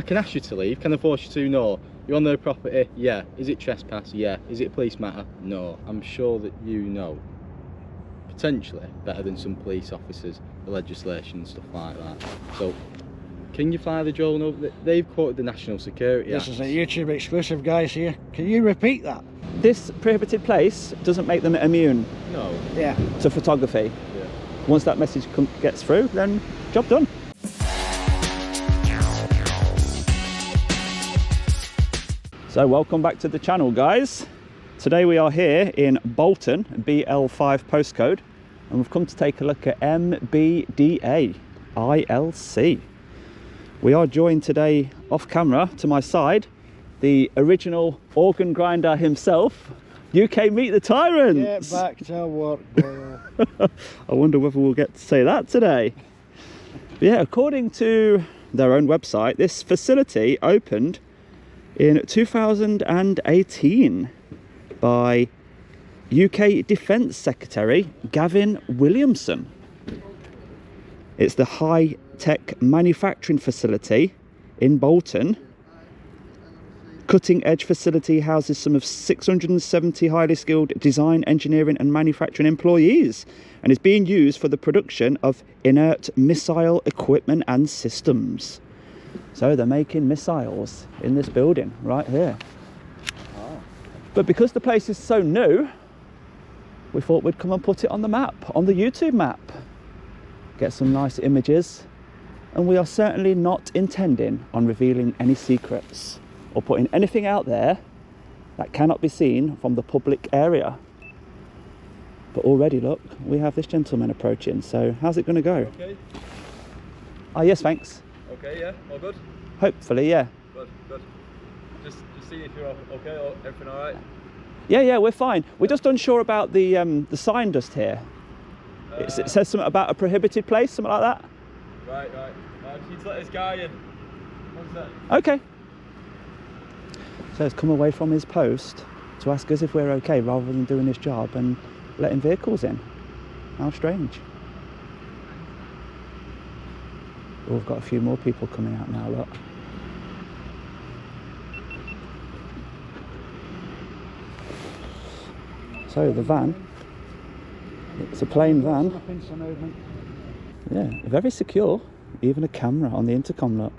I can ask you to leave. Can I force you to? No. You're on their property? Yeah. Is it trespass? Yeah. Is it a police matter? No. I'm sure that you know. Potentially better than some police officers, the legislation and stuff like that. So, can you fly the drone over? They've quoted the National Security Act. This is a YouTube exclusive, guys, here. Can you repeat that? This prohibited place doesn't make them immune Yeah. to photography. Yeah. Once that message gets through, then job done. So welcome back to the channel, guys. Today we are here in Bolton, BL5 postcode, and we've come to take a look at MBDA ILC. We are joined today off camera to my side, the original organ grinder himself, UK Meet the Tyrant. Get back to work, boy. I wonder whether we'll get to say that today. But yeah, according to their own website, this facility opened in 2018 by UK Defence Secretary Gavin Williamson. It's the high-tech manufacturing facility in Bolton. Cutting edge facility houses some of 670 highly skilled design, engineering and manufacturing employees, and is being used for the production of inert missile equipment and systems. So they're making missiles in this building right here. Oh. But because the place is so new, we thought we'd come and put it on the map, on the YouTube map. Get some nice images, and we are certainly not intending on revealing any secrets or putting anything out there that cannot be seen from the public area. But already, look, we have this gentleman approaching, so how's it going to go? Okay. Oh, yes, thanks. Okay, yeah, all good? Hopefully, yeah. Good, good. Just see if you're okay, or everything all right? Yeah, we're fine. We're just unsure about the sign just here. It says something about a prohibited place, something like that. Right. Just need to let this guy in. One sec. Okay. So he's come away from his post to ask us if we're okay, rather than doing his job and letting vehicles in. How strange. Oh, we've got a few more people coming out now, look. So the van, it's a plain van. Yeah, very secure. Even a camera on the intercom, look.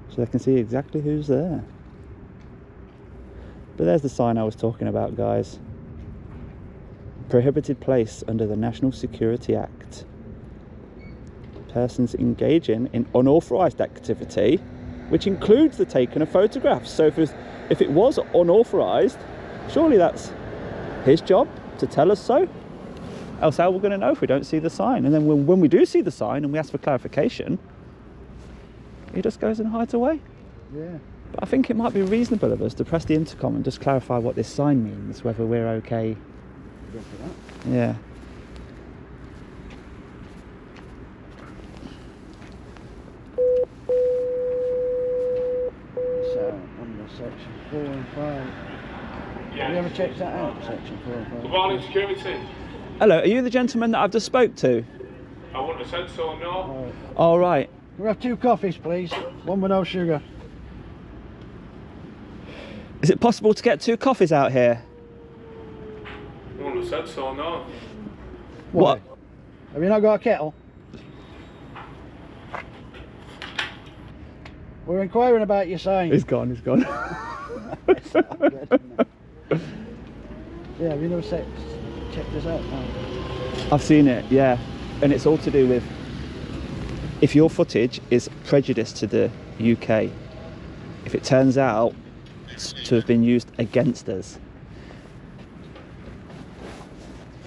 So they can see exactly who's there. But there's the sign I was talking about, guys. Prohibited place under the National Security Act. Persons engaging in unauthorised activity, which includes the taking of photographs. So if it was unauthorised, surely that's his job to tell us so. Else how are we going to know if we don't see the sign? And then when we do see the sign and we ask for clarification, he just goes and hides away. Yeah. But I think it might be reasonable of us to press the intercom and just clarify what this sign means, whether we're okay. Go for that. Yeah. So, under section 4 and 5. Have you ever checked that out, section 4 and 5? Good morning, security. Hello, are you the gentleman that I've just spoke to? I wouldn't have said so, no. All right. We'll have 2 coffees, please. One with no sugar. Is it possible to get 2 coffees out here? I wouldn't have said so, no. What? Have you not got a kettle? We're inquiring about your sign. He's gone. Yeah, have you never checked this out? No. I've seen it, yeah. And it's all to do with if your footage is prejudiced to the UK, if it turns out to have been used against us.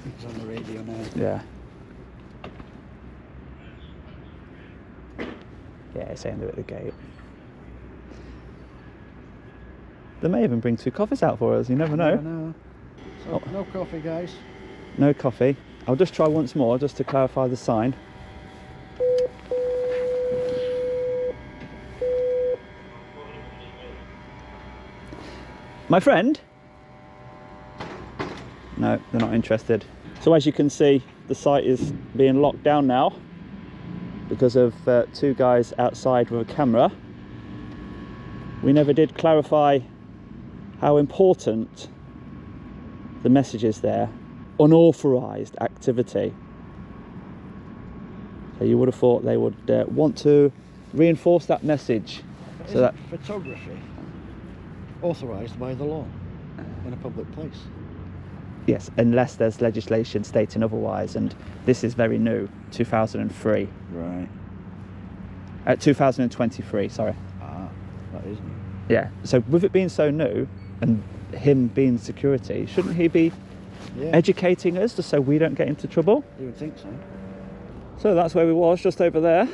It's on the radio now. Yeah. Yeah, it's saying they're at the gate. They may even bring 2 coffees out for us, you never know. No. So, no coffee, guys. No coffee. I'll just try once more just to clarify the sign. My friend? No, they're not interested. So as you can see, the site is being locked down now because of 2 guys outside with a camera we never did clarify how important the message is there. Unauthorised activity. So you would have thought they would want to reinforce that message. So that photography authorised by the law in a public place. Yes, unless there's legislation stating otherwise, and this is very new, 2003. Right. 2023, sorry. Ah, that is new. Yeah, so with it being so new, and him being security, shouldn't he be educating us just so we don't get into trouble? You would think so. So that's where we was, just over there.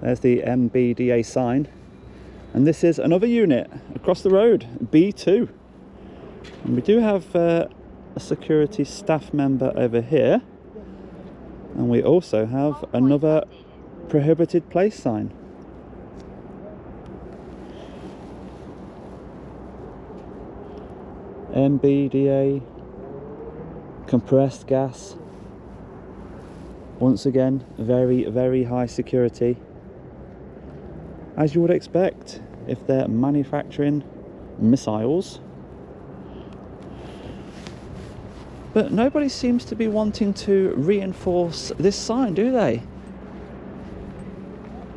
There's the MBDA sign. And this is another unit across the road, B2. And we do have a security staff member over here. And we also have another prohibited place sign. MBDA, compressed gas. Once again, very, very high security. As you would expect if they're manufacturing missiles. But nobody seems to be wanting to reinforce this sign, do they?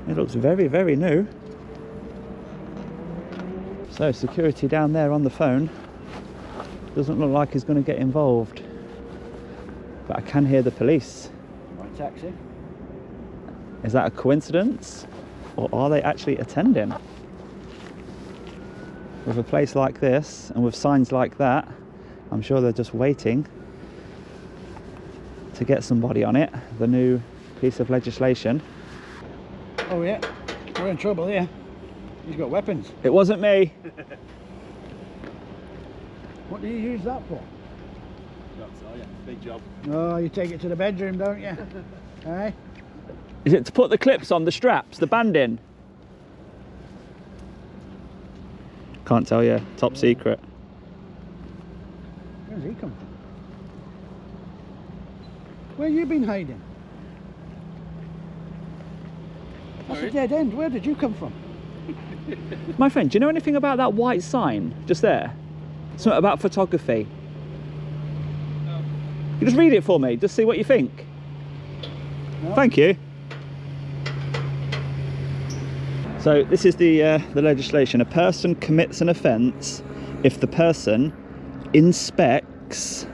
It looks very, very new. So security down there on the phone doesn't look like he's going to get involved. But I can hear the police. My taxi. Is that a coincidence? Or are they actually attending? With a place like this and with signs like that, I'm sure they're just waiting to get somebody on it, the new piece of legislation. Oh yeah, we're in trouble here. He's got weapons. It wasn't me. What do you use that for? Oh yeah, big job. Oh, you take it to the bedroom, don't you? Aye? Is it to put the clips on the straps, the banding? Can't tell you, top secret. Where's he come from? Where you been hiding? That's a dead end. Where did you come from? My friend, do you know anything about that white sign just there? Something about photography. No. You just read it for me, just see what you think. No. Thank you. So this is the legislation. A person commits an offence if the person inspects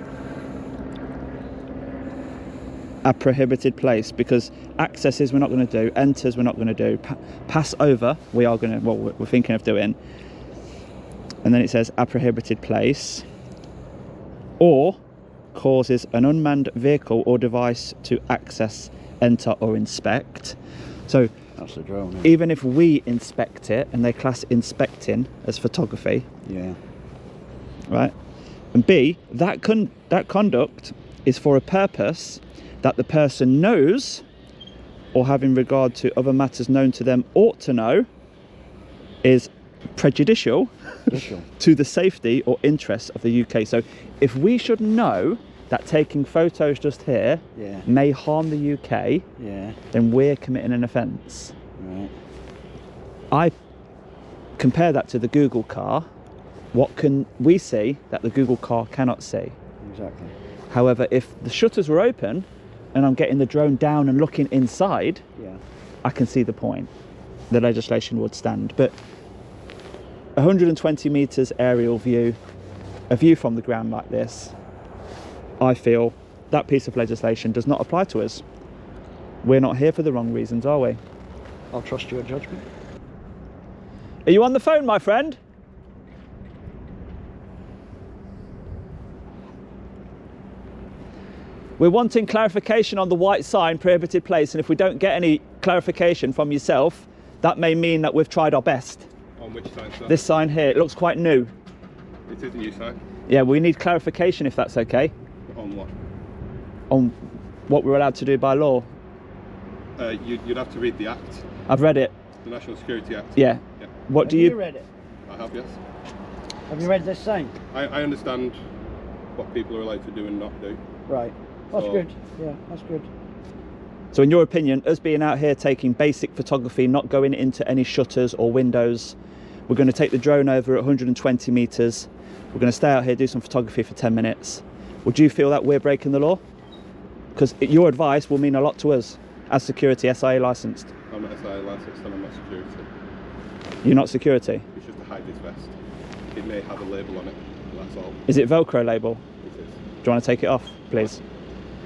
a prohibited place, because accesses we're not going to do, enters we're not going to do, pass over we are going to, well, we're thinking of doing, and then it says a prohibited place, or causes an unmanned vehicle or device to access, enter or inspect. So That's the drone. even if we inspect it and they class inspecting as photography, Yeah. right, and B, that conduct is for a purpose that the person knows or having regard to other matters known to them ought to know is prejudicial to the safety or interests of the UK. So if we should know that taking photos just here may harm the UK, then we're committing an offence. Right. I compare that to the Google car. What can we see that the Google car cannot see? Exactly. However, if the shutters were open and I'm getting the drone down and looking inside, I can see the point. The legislation would stand. But 120 metres aerial view, a view from the ground like this, I feel that piece of legislation does not apply to us. We're not here for the wrong reasons, are we? I'll trust your judgment. Are you on the phone, my friend? We're wanting clarification on the white sign, prohibited place, and if we don't get any clarification from yourself, that may mean that we've tried our best. On which sign, sir? This sign here, it looks quite new. It is a new sign. Yeah, we need clarification if that's okay. On what? On what we're allowed to do by law. You'd have to read the Act. I've read it. The National Security Act. Yeah. What do you... Have you read it? I have, yes. Have you read this sign? I understand what people are allowed to do and not do. Right. That's So- good. Yeah, that's good. So in your opinion, us being out here taking basic photography, not going into any shutters or windows, We're going to take the drone over at 120 metres. We're going to stay out here, do some photography for 10 minutes. Would you feel that we're breaking the law? Because your advice will mean a lot to us as security, SIA licensed. I'm not SIA licensed and I'm not security. You're not security? It's just a high-vis vest. It may have a label on it, that's all. Is it Velcro label? It is. Do you want to take it off, please?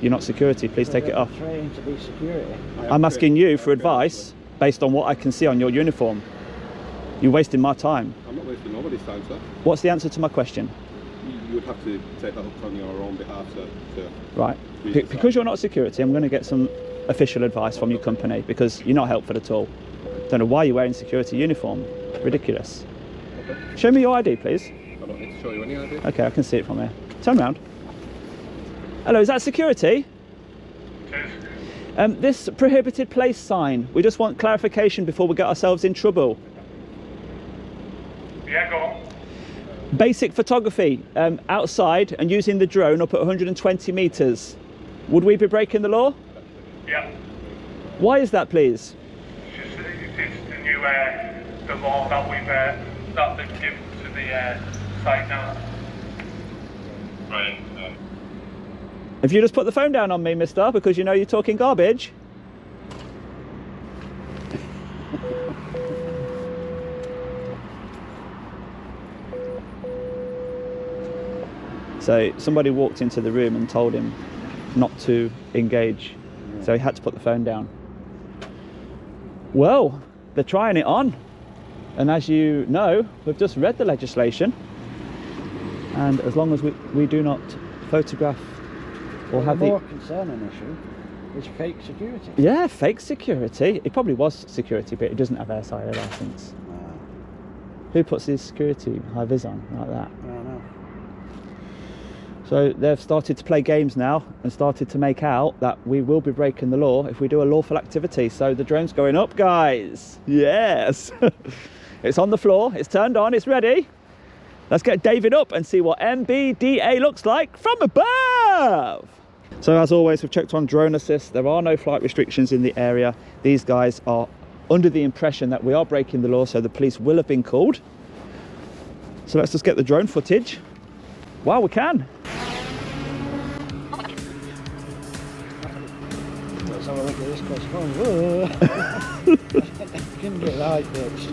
You're not security, please take it off. Trained to be security. I'm asking you for advice based on what I can see on your uniform. You're wasting my time. I'm not wasting nobody's time, sir. What's the answer to my question? You would have to take that up on your own behalf, sir. Right. Because you're not security, I'm going to get some official advice from your company, because you're not helpful at all. Don't know why you're wearing security uniform. Ridiculous. Okay. Show me your ID, please. I don't need to show you any ID. Okay, I can see it from here. Turn around. Hello, is that security? This prohibited place sign, we just want clarification before we get ourselves in trouble. Yeah, go on. Basic photography, outside and using the drone up at 120 metres. Would we be breaking the law? Yeah. Why is that, please? It's the new the law that we've that they've given to the site now. Right. If you just put the phone down on me, mister, because you know you're talking garbage. So somebody walked into the room and told him not to engage, so he had to put the phone down. Well, they're trying it on, and as you know, we've just read the legislation, and as long as we do not photograph or have the more concerning issue is fake security. Yeah, fake security. It probably was security, but it doesn't have an SIA license. Who puts his security high vis on like that? I don't know. So they've started to play games now and started to make out that we will be breaking the law if we do a lawful activity. So the drone's going up, guys. Yes. It's on the floor, it's turned on, it's ready. Let's get David up and see what MBDA looks like from above. So as always, we've checked on drone assist. There are no flight restrictions in the area. These guys are under the impression that we are breaking the law, so the police will have been called. So let's just get the drone footage while we can. Let's have a look at this question. Couldn't get the high pitch.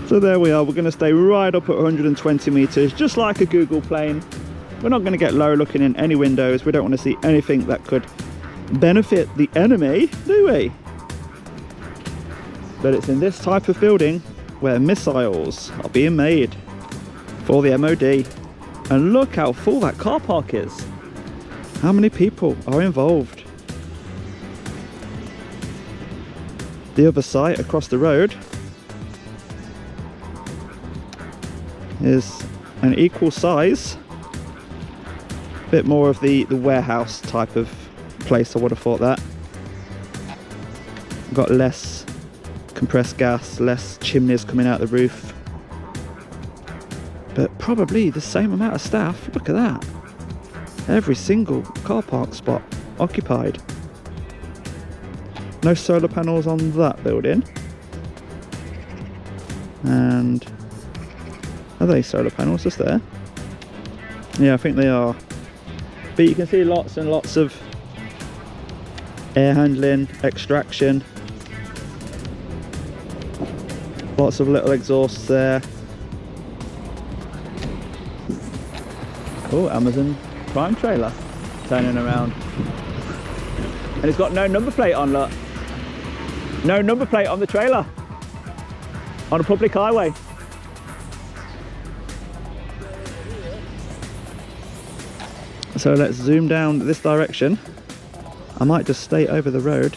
So there we are, we're going to stay right up at 120 metres, just like a Google plane. We're not going to get low looking in any windows. We don't want to see anything that could benefit the enemy, do we? But it's in this type of building where missiles are being made for the MOD. And look how full that car park is. How many people are involved? The other site across the road is an equal size, bit more of the warehouse type of place. I would have thought that. Got less compressed gas, less chimneys coming out the roof, but probably the same amount of staff. Look at that, every single car park spot occupied. No solar panels on that building, and are they solar panels just there? Yeah, I think they are. But you can see lots and lots of air handling, extraction, lots of little exhausts there. Oh, Amazon Prime trailer turning around, and it's got no number plate on. Look, no number plate on the trailer on a public highway. So let's zoom down this direction. I might just stay over the road.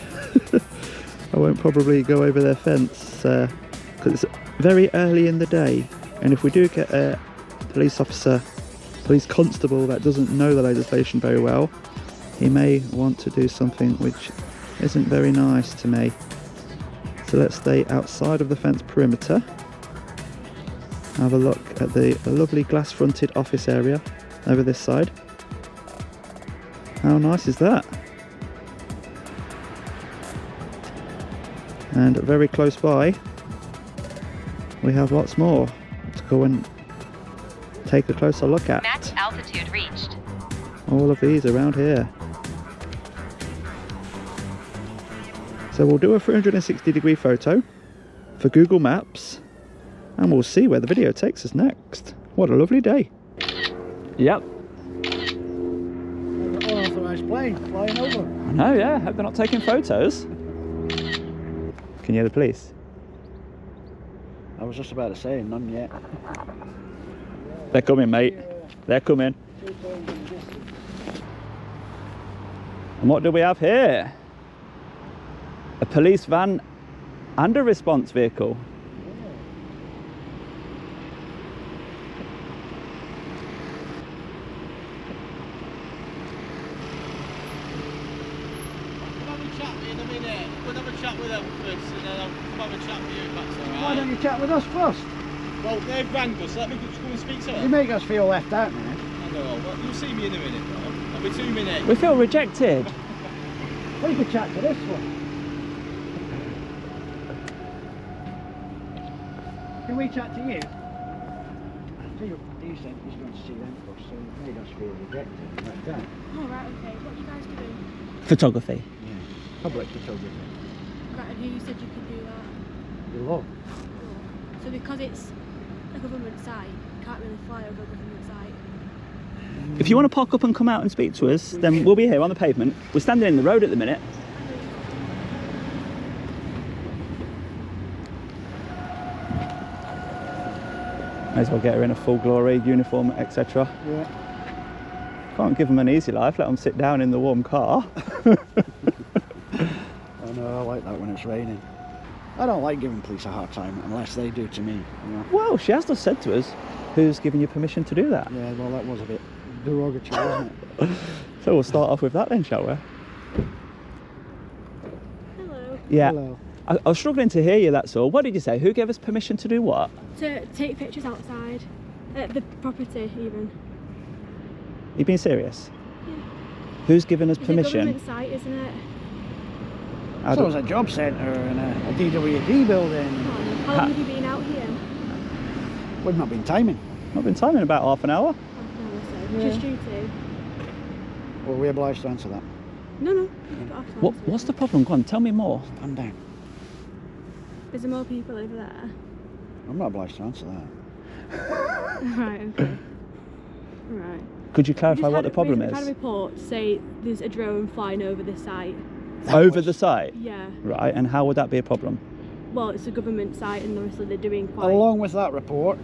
I won't probably go over their fence because it's very early in the day, and if we do get a police officer, police constable that doesn't know the legislation very well, he may want to do something which isn't very nice to me. So let's stay outside of the fence perimeter. Have a look at the lovely glass fronted office area over this side. How nice is that? And very close by we have lots more to go and take a closer look at. Max altitude reached. All of these around here. So we'll do a 360-degree photo for Google Maps and we'll see where the video takes us next. What a lovely day. Yep. Unauthorised plane flying over. I know, yeah. Hope they're not taking photos. Can you hear the police? I was just about to say, none yet. They're coming, mate. They're coming. And what do we have here? A police van and a response vehicle. Why don't you chat with us first? Well, they've rang us, let me just come and speak to You them. make us feel left out, man. I know, well, you'll see me in a minute, though. I'll be 2 minutes. We feel rejected. Well, you could chat to this one. Can we chat to you? See, you're decent, he's going to see them first, so you made us feel rejected. Like that. Oh, right, okay. What are you guys doing? Photography. Yeah. Public photography. Right, and who said you could do that? The law. So because it's a government site, you can't really fly over a government site. If you want to park up and come out and speak to us, then we'll be here on the pavement. We're standing in the road at the minute. May as well get her in a full glory uniform, etc. Yeah. Can't give them an easy life, let them sit down in the warm car. I know, I like that when it's raining. I don't like giving police a hard time unless they do to me, you know. Well, she has just said to us, who's given you permission to do that? Yeah, well, that was a bit derogatory, wasn't it? So we'll start off with that then, shall we? Hello. Yeah. Hello. I was struggling to hear you, that's all. What did you say? Who gave us permission to do what? To take pictures outside. The property, even. You being serious? Yeah. Who's given us It's permission? a government site, isn't it? I So don't- it's a job centre and a DWD building. How long have you been out here? We've not been timing. I've been timing about half an hour. Half an hour or so. Just due to. Well, we're obliged to answer that. No, you've got half an hour. What's the problem? Go on, tell me more. Stand down. Is there more people over there? I'm not obliged to answer that. Right, okay. Right. Could you clarify what the problem We've had a is? report to say there's a drone flying over the site. Over the site? Yeah. Right, and how would that be a problem? Well, it's a government site and obviously they're doing quite... Along with that report,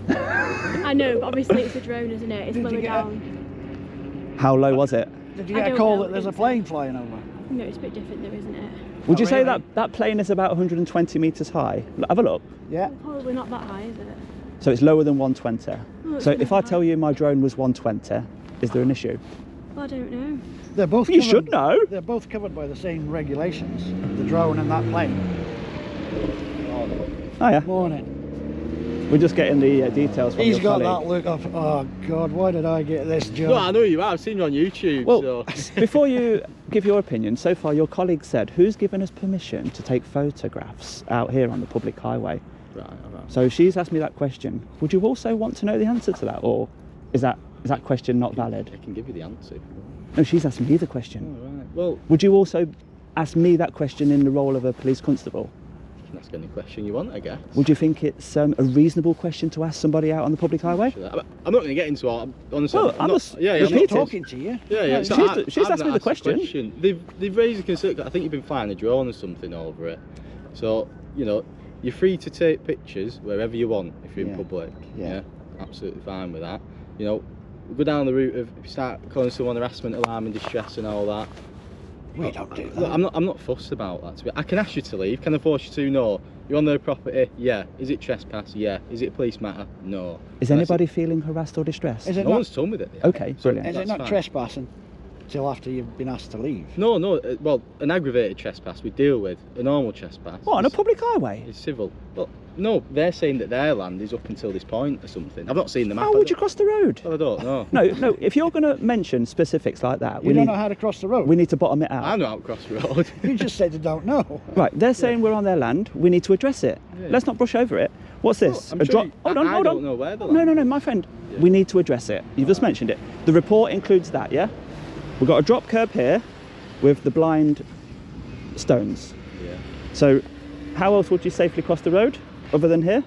I know, but obviously it's a drone, isn't it? It's Did you lower get down. How low was it? did you I get a don't call know, that there's a it's- plane flying over? No, it's a bit different though, isn't it? Would you say really? that plane is about 120 metres high? Have a look. Yeah. Probably not that high, is it? So it's lower than 120. Oh, it's So not if I high. tell you my drone was 120, is there an issue? Well, I don't know. They're both You covered- should know. They're both covered by the same regulations. The drone and that plane. Oh yeah, Morning. we're just getting the details from He's your got colleague. that look of, oh God, why did I get this job? No, I know you are. I've seen you on YouTube. Well, so. before you give your opinion, so far your colleague said, who's given us permission to take photographs out here on the public highway? Right. So she's asked me that question. Would you also want to know the answer to that, or is that question not valid? I can give you the answer. if you want. No, she's asked me the question. Oh, right. Well, Would you also ask me that question in the role of a police constable? you can ask any question you want, I guess. Would you think it's a reasonable question to ask somebody out on the public highway? I'm not going to get into all. Honestly, Well, I'm not, just yeah, I'm I'm not repeating. talking to you. Yeah, No, it's she's- not- she's I've asked me not the asked question. They've raised a concern. I think you've been flying a drone or something over it. So, you know, you're free to take pictures wherever you want if you're in Yeah. public. Yeah. Absolutely fine with that. You know, go down the route of if you start calling someone harassment, alarm and distress and all that. We don't do Look, that. I'm not fussed about that. I can ask you to leave. Can I force you to? No. You're on their property? Yeah. Is it trespass? Yeah. Is it police matter? No. Is And that's anybody feeling harassed or distressed? Is it. it No not? one's told me that they are. Okay, brilliant. Is it That's not fine. trespassing? till after you've been asked to leave. No, well, an aggravated trespass we deal with. A normal trespass. What, on a public highway? It's civil. Well, no, they're saying that their land is up until this point or something. I've not seen the map. How would you cross the road? Well, I don't know. No, if you're going to mention specifics like that, You don't know how to cross the road. we need to bottom it out. I know how to cross the road. You just said you don't know. Right, they're saying we're on their land, we need to address it. Yeah. Let's not brush over it. What's this? I'm A sure drop? you- Hold on, I hold don't on. know where the land No, my friend. We need to address it. You've just mentioned it. The report includes that, yeah? We've got a drop curb here with the blind stones. Yeah. So, how else would you safely cross the road other than here?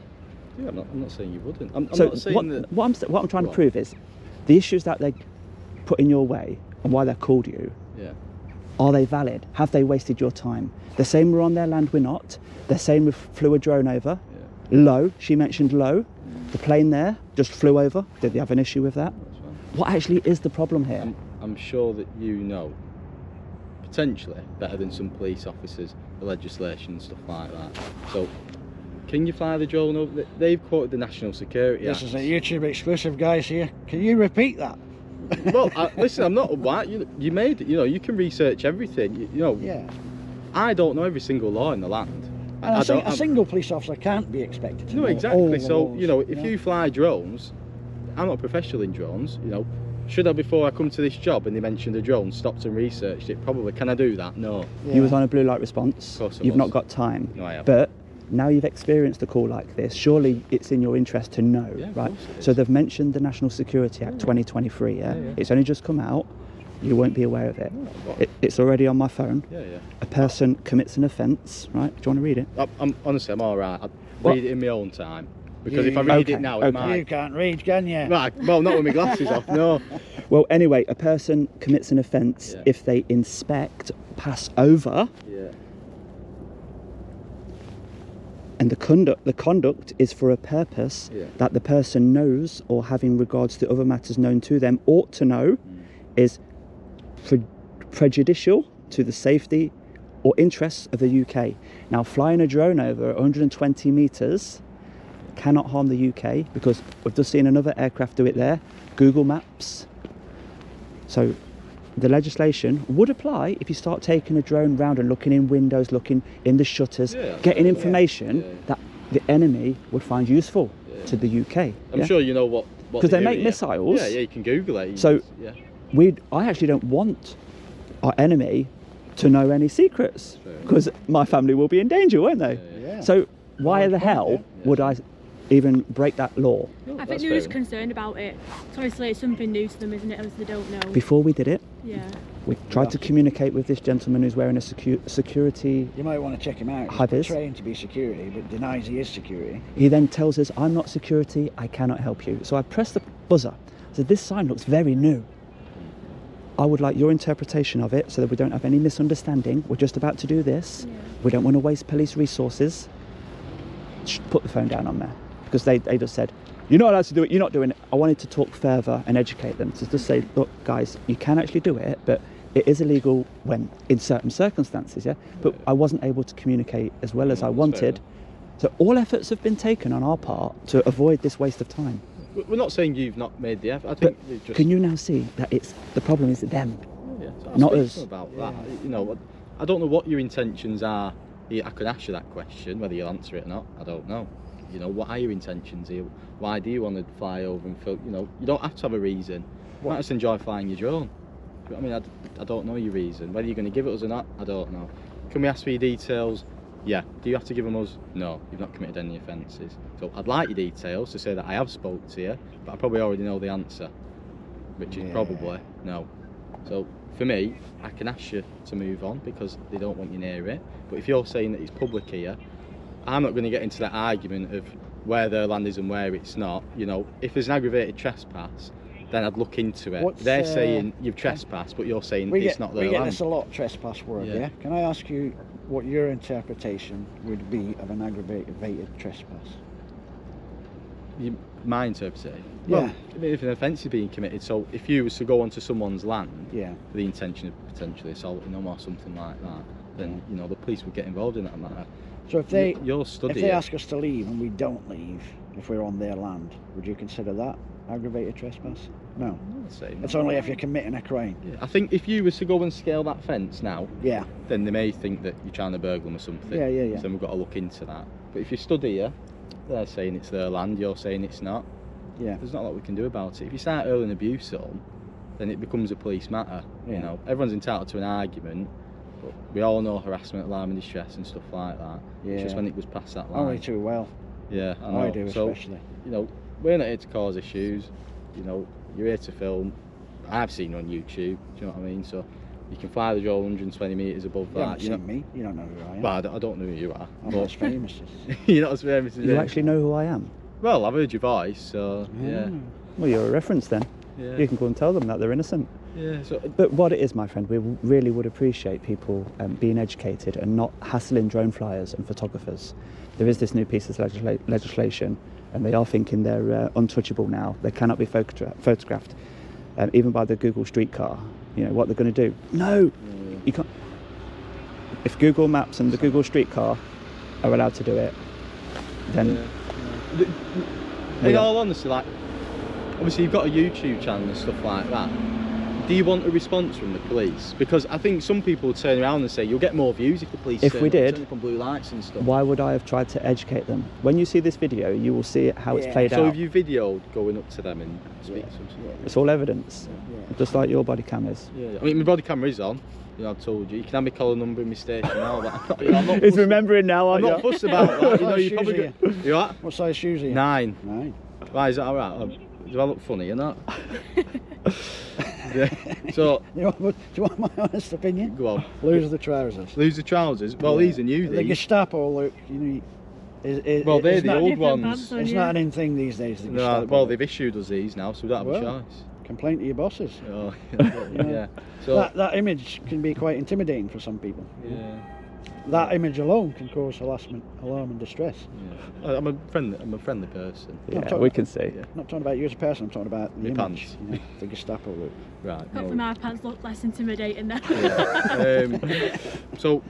Yeah, I'm not saying you wouldn't. I'm So not saying that. what I'm trying to What? prove is the issues that they put in your way and why they've called you, Yeah. are they valid? Have they wasted your time? They're saying we're on their land, we're not. They're saying we flew a drone over. Yeah. Low, she mentioned low. The plane there just flew over. Did they have an issue with that? That's fine. What actually is the problem here? I'm sure that you know, potentially better than some police officers, the legislation and stuff like that. So, can you fly the drone over? They've quoted the National Security This Act. is a YouTube exclusive, guys. Here, can you repeat that? Well, listen, I'm not white. You made it. You know, you can research everything. You know, Yeah. I don't know every single law in the land. And I a don't. single police officer can't be expected to No, know all exactly. the So, laws, you know, if yeah. you fly drones, I'm not a professional in drones, you know. Should I, before I come to this job and they mentioned a drone, stopped and researched it? Probably. Can I do that? No. Yeah. You was on a blue light response. Of course I You've was. not got time. No, I haven't. But now you've experienced a call like this, surely it's in your interest to know, Yeah, of right? course it So is. they've mentioned the National Security Act 2023, yeah? Yeah. It's only just come out. You won't be aware of it. What? It's already on my phone. Yeah. A person commits an offence, right? Do you want to read it? I'm honestly, I'm all right. I'll What? read it in my own time because if I You- read Okay, it now, okay. it might. You can't read, can you? Right. Well, not with my glasses off. No. Well, anyway, a person commits an offence Yeah. if they inspect, pass over, Yeah. and the conduct is for a purpose Yeah. that the person knows or having regards to other matters known to them ought to know is prejudicial to the safety or interests of the UK. Now, flying a drone over 120 metres cannot harm the UK because we've just seen another aircraft do it there, Google Maps. So the legislation would apply if you start taking a drone round and looking in windows, looking in the shutters, Yeah, getting yeah. information Yeah. that the enemy would find useful Yeah. to the UK. I'm yeah? sure you know what. 'Cause they do make here. missiles. Yeah. You can Google it. So- yeah. I actually don't want our enemy to know any secrets Fair enough. because my family will be in danger, won't they? Yeah. So why Good the point, hell yeah. would I even break that law? No, I think that's they're just fair enough. concerned about it. So obviously it's something new to them, isn't it? Obviously they don't know. Before we did it, Yeah. we tried to communicate with this gentleman who's wearing a security. You might want to check him out. Hi, He's Biz. trained to be security, but denies he is security. He then tells us, I'm not security, I cannot help you. So I pressed the buzzer. I said, this sign looks very new. I would like your interpretation of it so that we don't have any misunderstanding. We're just about to do this. Yeah. We don't want to waste police resources. Put the phone down on there. Because they just said, you're not allowed to do it, you're not doing it. I wanted to talk further and educate them. To just say, look, guys, you can actually do it, but it is illegal when in certain circumstances, yeah? But I wasn't able to communicate as well as I That's fair wanted. So all efforts have been taken on our part to avoid this waste of time. We're not saying you've not made the effort. I But think they've just. can you now see that it's the problem is them? Yeah, so I'll not speak to us? them about that. You know, I don't know what your intentions are. I could ask you that question, whether you'll answer it or not. I don't know. You know, what are your intentions here? Why do you want to fly over and film? You know, you don't have to have a reason. You might just enjoy flying your drone. But, I mean, I don't know your reason. Whether you're going to give it us or not, I don't know. Can we ask for your details? Yeah. Do you have to give them us? No. You've not committed any offences. So I'd like your details to say that I have spoke to you, but I probably already know the answer, which is Yeah. probably no. So for me, I can ask you to move on because they don't want you near it. But if you're saying that it's public here, I'm not going to get into that argument of where their land is and where it's not. You know, if there's an aggravated trespass, then I'd look into it. What's, They're saying you've trespassed, but you're saying it's not their we get land. this a lot, trespass word, Yeah. yeah? Can I ask you what your interpretation would be of an aggravated trespass? My interpretation. Yeah. Well, I mean, if an offence is being committed, so if you was to go onto someone's land Yeah. with the intention of potentially assaulting them or something like that, then you know the police would get involved in that matter. So if they You're studying. if they ask us to leave and we don't leave, if we're on their land, would you consider that aggravated trespass? No. I'd say. It's only if you're committing a crime. Yeah. I think if you was to go and scale that fence now, Yeah. then they may think that you're trying to burgle them or something. Yeah, yeah, yeah. So then we've got to look into that. But if you stood here, they're saying it's their land, you're saying it's not. Yeah. There's not a lot we can do about it. If you start hurling abuse on, then it becomes a police matter. Yeah. You know, everyone's entitled to an argument, but we all know harassment, alarm and distress and stuff like that. Yeah. It's just when it was past that line. Only too well. Yeah, I know. I do So, especially. you know, we're not here to cause issues. You know, you're here to film. I've seen you on YouTube. Do you know what I mean? So you can fly the drone 120 metres above You that. haven't seen me. You don't know who I am. Well, I don't know who you are. I'm not as famous as... You're not as famous as You actually know who I am? Well, I've heard your voice, so yeah. Well, you're a reference then. Yeah. You can go and tell them that they're innocent. Yeah. So But what it is, my friend, we really would appreciate people being educated and not hassling drone flyers and photographers. There is this new piece of legislation, and they are thinking they're untouchable now. They cannot be photographed, even by the Google Streetcar. You know what they're going to do? No, you can't. If Google Maps and the Google Streetcar are allowed to do it, then in all honesty, like, obviously you've got a YouTube channel and stuff like that. Do you want a response from the police? Because I think some people turn around and say you'll get more views if the police If we did, turn up on blue lights and stuff. why would I have tried to educate them? When you see this video, you will see how it's played So out. have you videoed going up to them and speak to them? It's all evidence, just like your body cam is. Yeah. I mean, my body camera is on. You know, I've told you. You can have my collar number in my station and all that. You know, I'm not He's fussed- remembering now, I'm aren't not you? fussed about that. You know, What you size probably shoes got... You what? What size shoes are you? 9. 9. Why, is that alright? Do I look funny or not? Yeah. So, Do you want my honest opinion? go on. Lose the trousers. Lose the trousers. Well, these are new. The These. Gestapo look, you know, Well, they're it's the not, old Different ones. bands on it's you. not an in thing these days. The No, Gestapo well, look. they've issued us these now, so we don't have a Well, choice. Complain to your bosses. Oh, yeah. So, That image can be quite intimidating for some people. yeah. That image alone can cause harassment, alarm and distress. Yeah. I'm a friendly person. Yeah, we can see. Yeah. I'm not talking about you as a person, I'm talking about the My image. pants. You know, the Gestapo look. Right. Hopefully No. my pants look less intimidating then. So,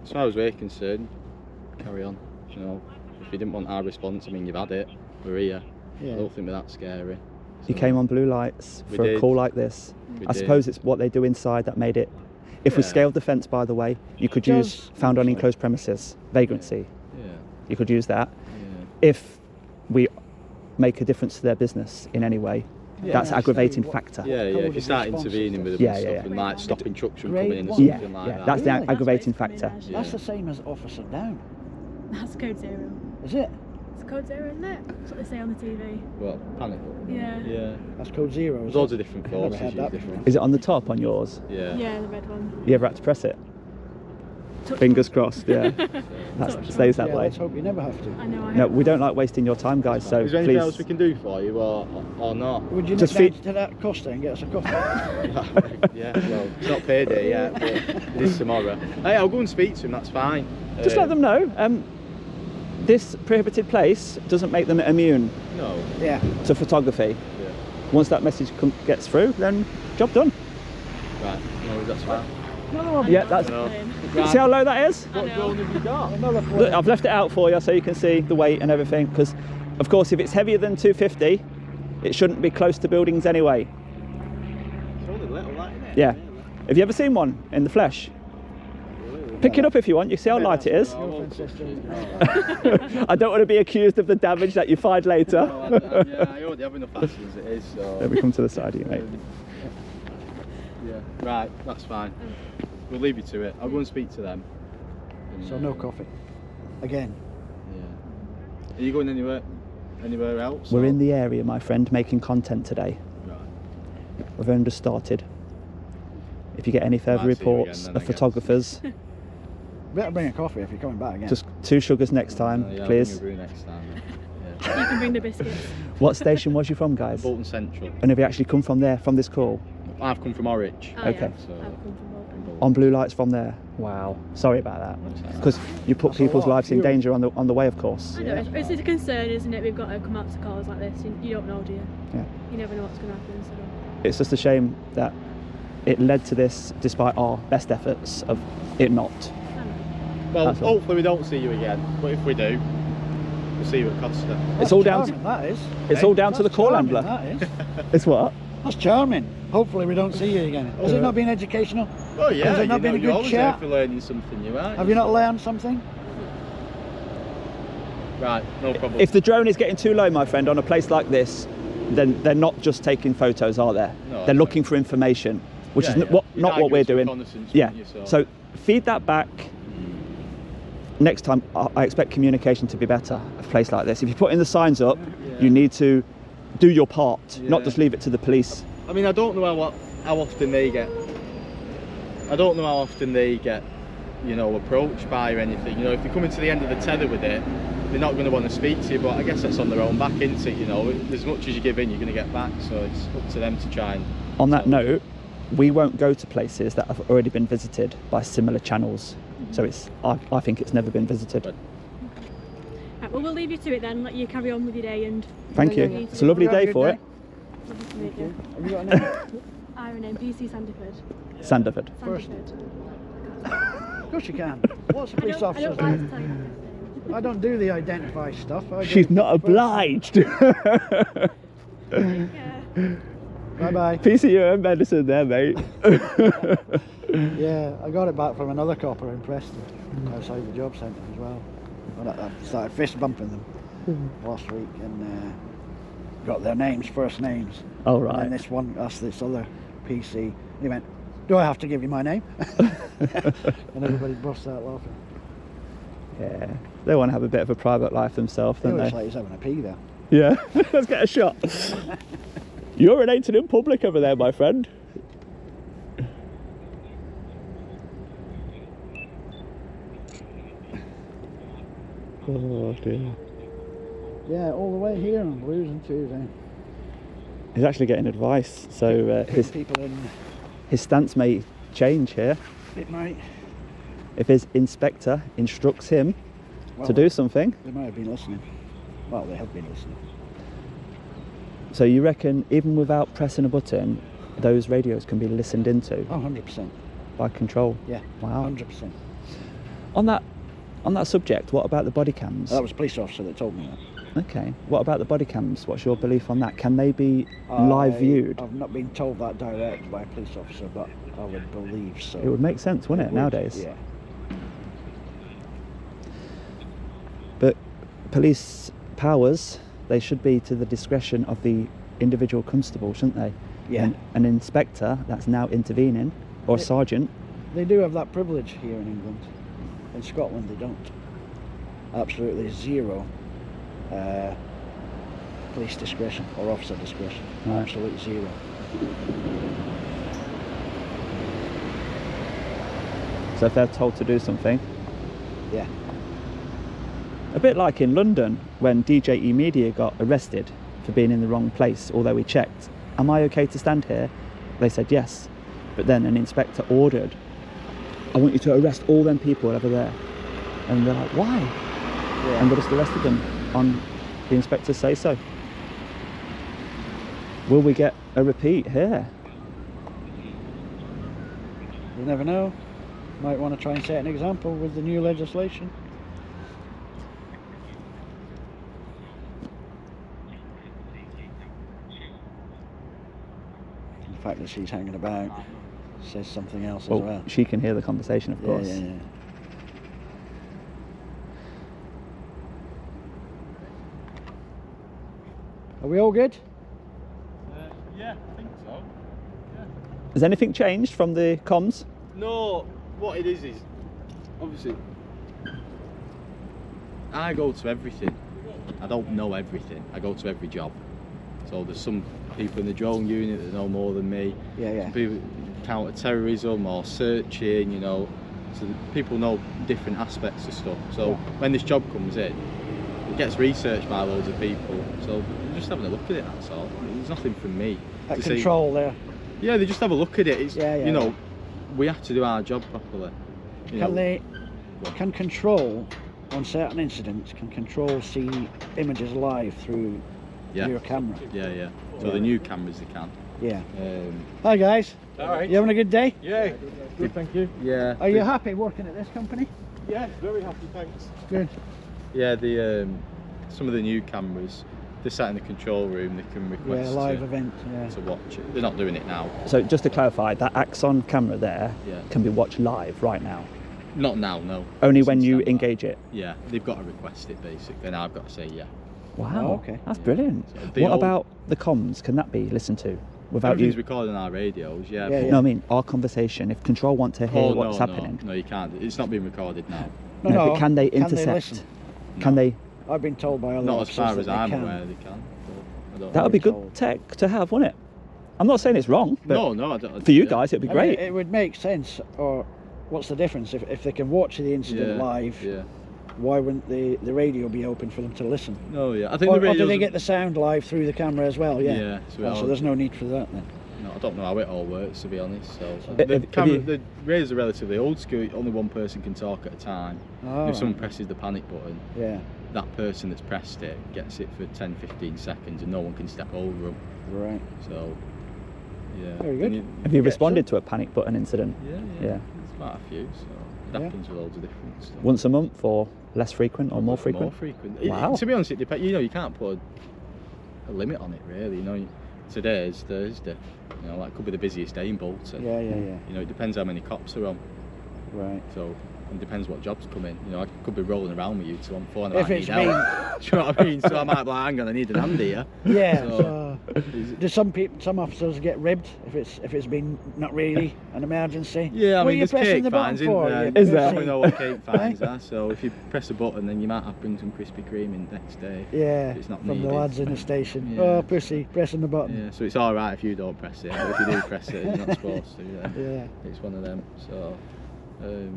as far as we're concerned, carry on. You know, if you didn't want our response, I mean, you've had it. We're here. Yeah. I don't think we're that scary. You came on blue lights We for a did. call like this. We I did. suppose it's what they do inside that made it. If we Yeah. scaled the fence, by the way, you could use Just- found on enclosed premises, vagrancy. Yeah. You could use that. Yeah. If we make a difference to their business in any way, Yeah. that's Yeah, aggravating so what- factor. Yeah, yeah. If you Code start of response intervening with is them Yeah, and yeah, stuff, and like stopping trucks from Grade coming in and one. something Yeah, like yeah, that. that's the Really? aggravating That's what it's factor. coming in as. That's the same as officer down, That's code 0. is it? It's code 0, isn't it? That's what they say on the TV. Well, panic. Yeah. Yeah. That's code 0. There's is loads it? of different I've never forces had use that different. Is it on the top on yours? Yeah. Yeah, the red one. You ever had to press it? Touch Fingers one. crossed, yeah. That Touch stays Yeah, that way. let's hope you never have to. I know I No, have. we don't like wasting your time, guys, so Is there anything please. else we can do for you, or not? Would you Just nip down feed- to that Costa and get us a coffee? Yeah. Well, it's not payday yet, but it is tomorrow. Hey, I'll go and speak to him. That's fine. Just let them know, this prohibited place doesn't make them immune No. Yeah. to photography. Yeah. Once that message gets through, then job done. Right. No, that's fine. Yeah, that's. No. See how low that is? What drone have you got? Another Look, I've left it out for you so you can see the weight and everything, because of course if it's heavier than 250 it shouldn't be close to buildings anyway. It's only little, that, isn't it? Yeah. Have you ever seen one in the flesh? Pick it up if you want, you see how light it is. I don't want to be accused of the damage that you find later. Yeah, I already have enough acid as it is, so... Let me come to the side of you, mate. Yeah, right, that's fine. We'll leave you to it. I'll go and speak to them. And, So no coffee. Again. Yeah. Are you going anywhere else? We're or- in the area, my friend, making content today. Right. We've only just started. If you get any further Might see you again reports then, I of guess. photographers, Better bring a coffee if you're coming back again. just 2 sugars next time, Yeah, I'll please. bring you a brew next time. You can bring the biscuits. What station was you from, guys? Bolton Central. And have you actually come from there, from this call? I've come from Norwich. Oh, Okay. Yeah. So- I've come from Bolton. On blue lights from there? Wow. Sorry about that. Because you put That's a people's lot. lives in You- danger on the way, of course. I know, it's a concern, isn't it? We've got to come out to calls like this. You don't know, do you? Yeah. You never know what's going to happen. So. It's just a shame that it led to this despite our best efforts of it not. I know. Well, That's all. hopefully we don't see you again, but if we do, we'll see you at Costa. It's all down Charming, to, that is. it's all down to the That's call charming, handler. That is. It's what? That's charming. Hopefully we don't see you again. Has it not been educational? Oh yeah, Has it not been a you're good always chat? there for learning something new, aren't Have you not learned something? Right, no problem. If the drone is getting too low, my friend, on a place like this, then they're not just taking photos, are they? No, they're looking for information, which is not what we're doing. Yeah. So feed that back. Next time, I expect communication to be better at a place like this. If you put in the signs up, you need to do your part, not just leave it to the police. I mean, I don't know how often they get. I don't know how often they get, you know, approached by or anything. You know, if you're coming to the end of the tether with it, they're not going to want to speak to you. But I guess that's on their own back, isn't it? You know, as much as you give in, you're going to get back. So it's up to them to try and. On that note, we won't go to places that have already been visited by similar channels. So I think it's never been visited. Right, well, we'll leave you to it then. Let you carry on with your day and. Thank you. It's a lovely day for it. Lovely to meet you. Have you got a name? Iron NPC Sandiford. Sandiford. Of course you can. What's a police I officer don't like to do? tell you everything. I don't do the identify stuff. She's not obliged. Yeah. Bye bye. Piece of your own medicine there, mate. Yeah, I got it back from another copper in Preston, outside the job centre as well. I started fist bumping them last week and got their names, first names. Oh right. And this one asked this other PC. He went, "Do I have to give you my name?" And everybody burst out laughing. Yeah, they want to have a bit of a private life themselves, don't It's they? like he's having a pee there. Yeah, let's get a shot. You're urinating in public over there, my friend. Oh dear. Yeah, all the way here on Blues and Tuesday. He's actually getting advice, so People in his stance may change here. it might. If his inspector instructs him to do something. They might have been listening. Well, they have been listening. So you reckon even without pressing a button, those radios can be listened into Oh, 100%. by control? Yeah. Wow. 100%. On that subject, what about the body cams? That was a police officer that told me that. Okay. What about the body cams? What's your belief on that? Can they be live viewed? I've not been told that direct by a police officer, but I would believe so. It would make sense, wouldn't it, nowadays? Yeah. But police powers, they should be to the discretion of the individual constable, shouldn't they? Yeah. And an inspector that's now intervening, or a sergeant. They do have that privilege here in England. In Scotland, they don't. Absolutely zero police discretion or officer discretion. Right. Absolute zero. So if they're told to do something, Yeah. a bit like in London when djaudits Media got arrested for being in the wrong place, although we checked, am I okay to stand here? They said yes, but then an inspector ordered, I want you to arrest all them people over there. And they're like, why? Yeah. And they just arrested them on the inspector's say so. Will we get a repeat here? You never know. Might want to try and set an example with the new legislation. The fact that she's hanging about says something else as well. She can hear the conversation, of course. Yeah. Are we all good? Yeah, I think so. Yeah. Has anything changed from the comms? No, what it is obviously I go to everything. I don't know everything. I go to every job. So there's some people in the drone unit that know more than me. Yeah. Some people counter-terrorism or searching, you know. So people know different aspects of stuff. So when this job comes in, it gets researched by loads of people. So they're just having a look at it, that's all. There's nothing from me. At to control there. Yeah, they just have a look at it. It's, Yeah, you know, we have to do our job properly. You know. Can control on certain incidents, can control see images live through your camera? Yeah. So the new cameras, they can. Yeah. Um, Hi guys. Alright. You having a good day? Yeah, good, thank you. yeah. Are you happy working at this company? Yeah, very happy, thanks. Good. Yeah, some of the new cameras, they're sat in the control room, they can request live event, to watch it. They're not doing it now. So just to clarify, that Axon camera there Yeah. can be watched live right now? Not now, no. Only It's when you standby. engage it? Yeah, they've got to request it basically, and I've got to say yeah. Wow, Oh, okay. That's Yeah. brilliant. So the What old- about the comms? Can that be listened to without Everything's you? recorded on our radios, yeah. Yeah, but- yeah. No, I mean our conversation. If control want to hear Oh, what's no, happening, No, you can't. It's not being recorded now. no, but can they Can intercept? listen? Can they? I've been told by other Not as officers far that as they I'm can. aware they can. But I don't That know. would be good told. tech to have, wouldn't it? I'm not saying it's wrong, but No, I don't. for you yeah. guys, it'd be I mean, great. it would make sense. Or what's the difference if they can watch the incident Yeah, live? Yeah. Why wouldn't the radio be open for them to listen? No, yeah. I think Or the do radios. they get the sound live through the camera as well? Yeah. Yeah. So, Oh, so there's no need for that then. No, I don't know how it all works, to be honest. So If- the if camera, you- the radios are relatively old school. Only one person can talk at a time. Oh, If someone right. presses the panic button, Yeah. that person that's pressed it gets it for 10-15 seconds, and no one can step over them. Right. So, yeah. Very good. And Have you Yeah, responded to a panic button incident? Yeah. Yeah. There's quite a few. So it Yeah. happens with loads of different stuff. Once a month, or less frequent, or more frequent? More frequent. Wow. To be honest, it depends. You know, you can't put a limit on it, really. You know, today's Thursday. You know, that could be the busiest day in Bolton. Yeah, yeah, yeah. You know, it depends how many cops are on. Right. So it depends what jobs come in. You know, I could be rolling around with you till I'm 4 and I If might it's need help. Do you know what I mean? So I might be like, hang on, I need an hand here. Yeah. So, So, is it- do some officers get ribbed if it's been not really an emergency? yeah, I What are mean, you there's pressing cake the button fines in for? there. You Is there? You pussy? know what cake fines are. So if you press a button, then you might have to bring some Krispy Kreme in next day. Yeah. If it's not From needed. the lads in the station. Yeah. Oh, pussy, pressing the button. Yeah, so it's all right if you don't press it, but if you do press it, you're not supposed to. Yeah. Yeah. It's one of them. So.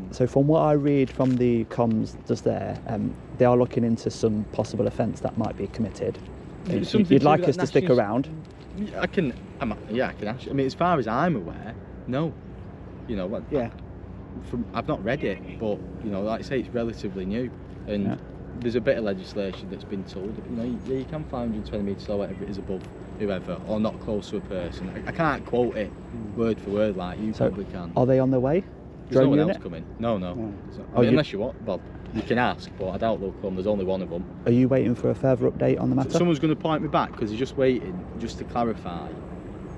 So from what I read from the comms just there, they are looking into some possible offence that might be committed. It's something to You'd do like with us that to stick national- around? I can actually. I mean, as far as I'm aware, no. You know what? Yeah. I've not read it, but you know, like I say, it's relatively new, and Yeah. there's a bit of legislation that's been told. You know, you can fine 120 metres or whatever it is above whoever, or not close to a person. I can't quote it word for word like you So probably can. are they on their way? There's no Drone one unit? else coming. No. No. There's not- Oh, I mean, you- unless you want, Bob, you can ask, but I doubt they'll come. There's only one of them. Are you waiting for a further update on the matter? Someone's going to point me back because they're just waiting, just to clarify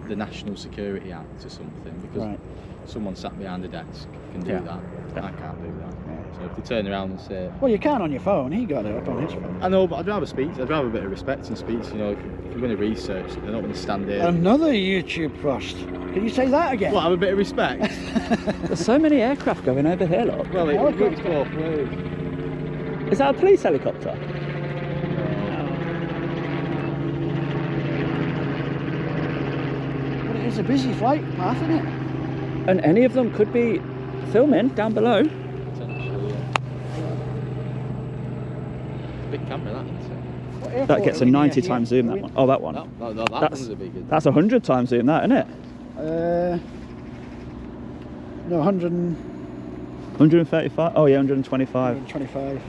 the National Security Act or something, because Right. someone sat behind the desk can do Yeah. that. Yeah. I can't do that. Yeah. So if they turn around and say, Well, you can on your phone. He got it up on his phone. I know, but I'd rather speak. I'd rather a bit of respect and speech. You know, if you're going to research, I don't want to stand here. Another YouTube first. Can you say that again? Well, have a bit of respect. There's so many aircraft going over here, look. Well, it Helicopter. works both ways. Is that a police helicopter? But it is a busy flight path, isn't it? And any of them could be filming down below. Potentially, yeah. Big camera, that isn't it? What airport That gets are a we near 90 here? times zoom, Are that we- one. Oh, that one. That That's- one's a big one. That's 100 times zoom, that, isn't it? No, 135? Oh, yeah, 125. 125.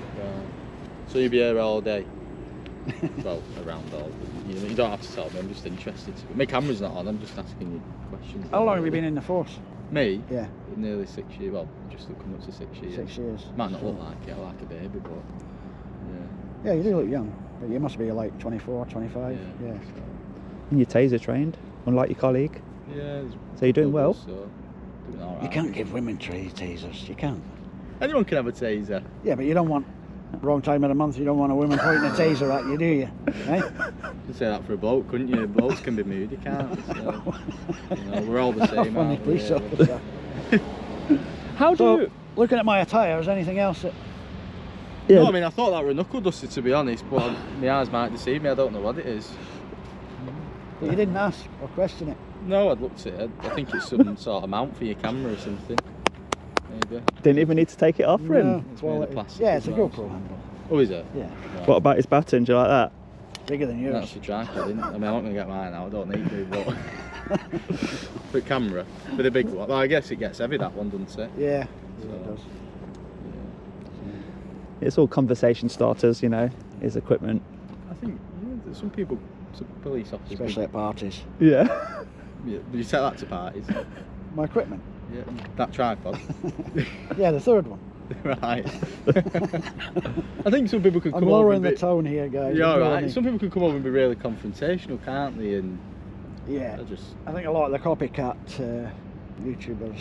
So you'll be here all day? Well, around all. You don't have to tell me, I'm just interested. My camera's not on, I'm just asking you questions. How long have you been in the force? Me? Yeah, Nearly 6 years. Well, just coming up to 6 years. 6 years. Might not look like it, I like a baby, but Yeah, you do look young. But you must be like 24, 25. yeah. Yeah. And you're taser trained, unlike your colleaague. So, yeah. So you're doing well? So, doing all right. You can't give women tasers. You can't. Anyone can have a taser. Yeah, but you don't want. Wrong time of the month, you don't want a woman pointing a taser at you, do you? Eh? You could say that for a bloke, couldn't you? Blokes can be moody, can't they? So, you know, we're all the same, Funny aren't we? police Yeah. officer. How do So, you... looking at my attire, is there anything else that... Yeah, No, I mean, I thought that were a knuckle duster, to be honest, but my eyes might deceive me, I don't know what it is. that you didn't ask or question it? No, I'd looked at it. I think it's some sort of mount for your camera or something. Maybe. didn't even need to take it off for him. It's well, made of plastic yeah, it's a as well, GoPro so- handle. Oh, is it? Yeah, Right. What about his baton? Do you like that? bigger than yours. That's a tripod, isn't it? I mean, I'm not going to get mine out, I don't need to, but... For camera, for the big one. Well, I guess it gets heavy, that one, doesn't it? Yeah, So, it does. It's all conversation starters, you know, his equipment. I think there's some people, some police officers... Especially at parties. Yeah. Yeah, but you take that to parties. My equipment? Yeah, that tripod. Yeah, the third one. Right. I think some people could I'm come over lowering and the be... tone here, guys. Yeah, Ignore right. me. Some people could come over and be really confrontational, can't they? And Yeah. I I think a lot of the copycat YouTubers,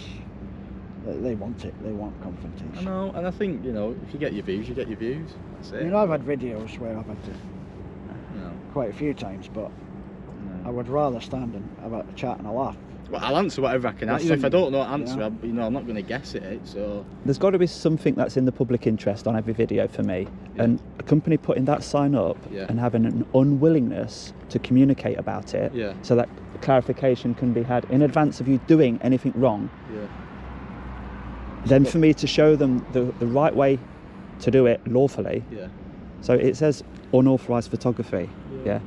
they want it. They want confrontation. I know, and I think, you know, if you get your views, you get your views. That's it. You know, I've had videos where I've had to No. quite a few times, but I would rather stand and have a chat and a laugh. Well, I'll answer whatever I can. There's Even if I some- don't know what answer, yeah. I'm not going to guess it. So There's got to be something that's in the public interest on every video for me. Yeah. And a company putting that sign up Yeah. and having an unwillingness to communicate about it, Yeah. so that clarification can be had in advance of you doing anything wrong, yeah, then for me to show them the right way to do it lawfully. yeah. So it says unauthorised photography. Yeah.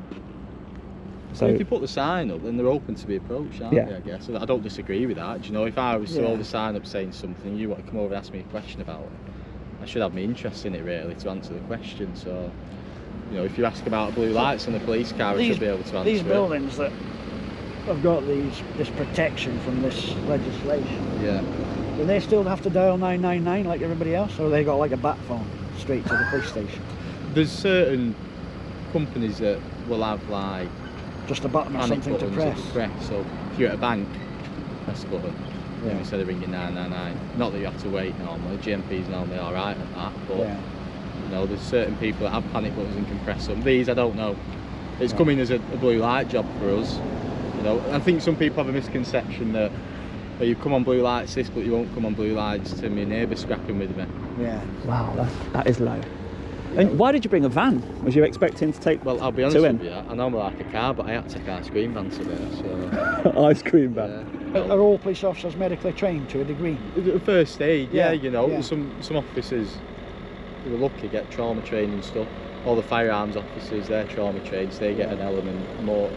So if you put the sign up, then they're open to be approached, aren't Yeah. they? I guess. So I don't disagree with that. Do you know, if I was to Yeah. hold the sign up saying something, you want to come over and ask me a question about it, I should have my interest in it really to answer the question. So, you know, if you ask about blue lights on the police car, I should be able to answer These it. buildings that have got this protection from this legislation, Yeah. do they still have to dial 999 like everybody else, or they got like a bat phone straight to the police station? There's certain companies that will have like Just a button or panic something to buttons that you press. press. So if you're at a bank, press the button. Yeah. Instead of ringing 999. Not that you have to wait normally. GMP's normally alright at that, but Yeah. you know, there's certain people that have panic buttons and can press them. These I don't know. It's Right. coming as a blue light job for us. You know, I think some people have a misconception that you come on blue lights this, but you won't come on blue lights to my neighbour scrapping with me. Yeah. Wow, that is low. And why did you bring a van? Was you expecting to take Well, I'll be honest two with in? you, I normally like a car, but I had to take our screen van today, so Ice cream van? yeah. Are all police officers medically trained to a degree? First aid, yeah, Yeah, you know, yeah. some officers who are lucky get trauma training and stuff. All the firearms officers, they're trauma trained, so they get an element more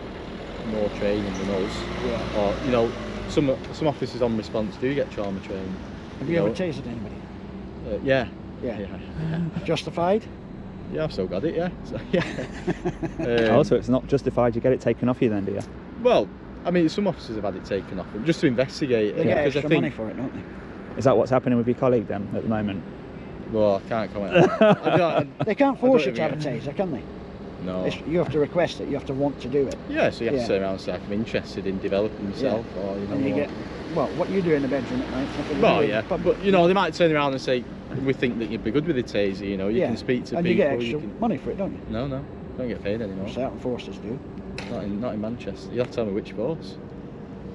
training than us. Yeah. Or, you know, some officers on response do get trauma trained. Have you ever tasered anybody? Yeah. Yeah. Yeah. Justified? Yeah, I've still got it, yeah. So, yeah. Oh, so it's not justified you get it taken off you then, do you? Well, I mean, some officers have had it taken off them, just to investigate They it. get because extra I think, money for it, don't they? Is that what's happening with your colleague then at the moment? well, I can't comment on that. I don't- They can't force you don't to have a even- taser, can they? No. You have to request it. You have to want to do it. Yeah, so you have Yeah. to turn around and say, I'm interested in developing yourself, or, you know, And you or- get, well, what you do in the bedroom at night. nothing Well, to do yeah, with- but you know, they might turn around and say, we think that you'd be good with a taser, you know, you yeah. can speak to and people. you get extra can... money for it, don't you? No, don't get paid anymore. Certain forces do. Not in Manchester. You'll have to tell me which force.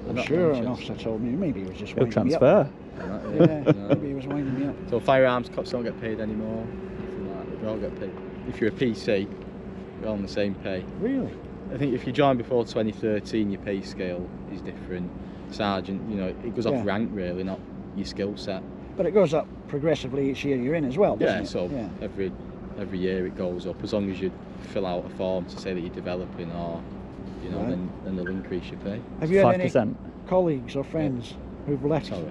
I'm Not sure an Manchester. officer told me. Maybe he was just He'll winding me up. transfer. Yeah, No. maybe he was winding me up. So firearms cops don't get paid anymore. Nothing like that. They all get paid. If you're a PC, you're all on the same pay. Really? I think if you join before 2013, your pay scale is different. Sergeant, you know, it goes Yeah. off rank really, not your skill set. But it goes up progressively each year you're in as well, doesn't Yeah, it? so Yeah. every year it goes up, as long as you fill out a form to say that you're developing, or you know, Right. then they'll increase your pay. Have you had any 5%. colleagues or friends who've left? Sorry,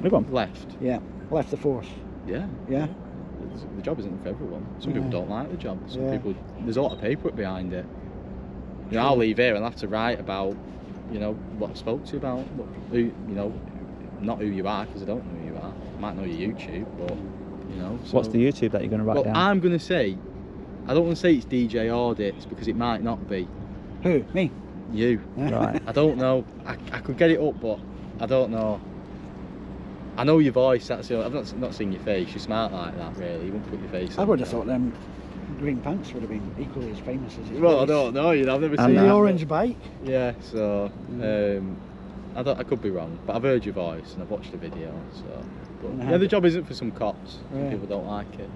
Move on. left. Yeah, left the force. Yeah, Yeah. The job isn't for everyone. Some people Yeah. don't like the job. Some Yeah. people, there's a lot of paperwork behind it. You know, I'll leave here and I'll have to write about, you know, what I spoke to you about, who, you know, not who you are, because I don't know who you are. I might know your YouTube, but you know. So, What's the YouTube that you're going to write well, down? I'm going to say, I don't want to say it's djaudits because it might not be Who? Me? you. Right. I don't know. I could get it up, but I don't know. I know your voice. That's the only, I've not seen your face. You're smart like that, really. You wouldn't put your face. I on would have there. thought them green pants would have been equally as famous as his Well, I voice. don't know. You know, I've never And seen The that. it. orange bike. Yeah. So, I could be wrong, but I've heard your voice and I've watched the video. So, but, And yeah, how- the job isn't for some cops. Some Yeah. people don't like it.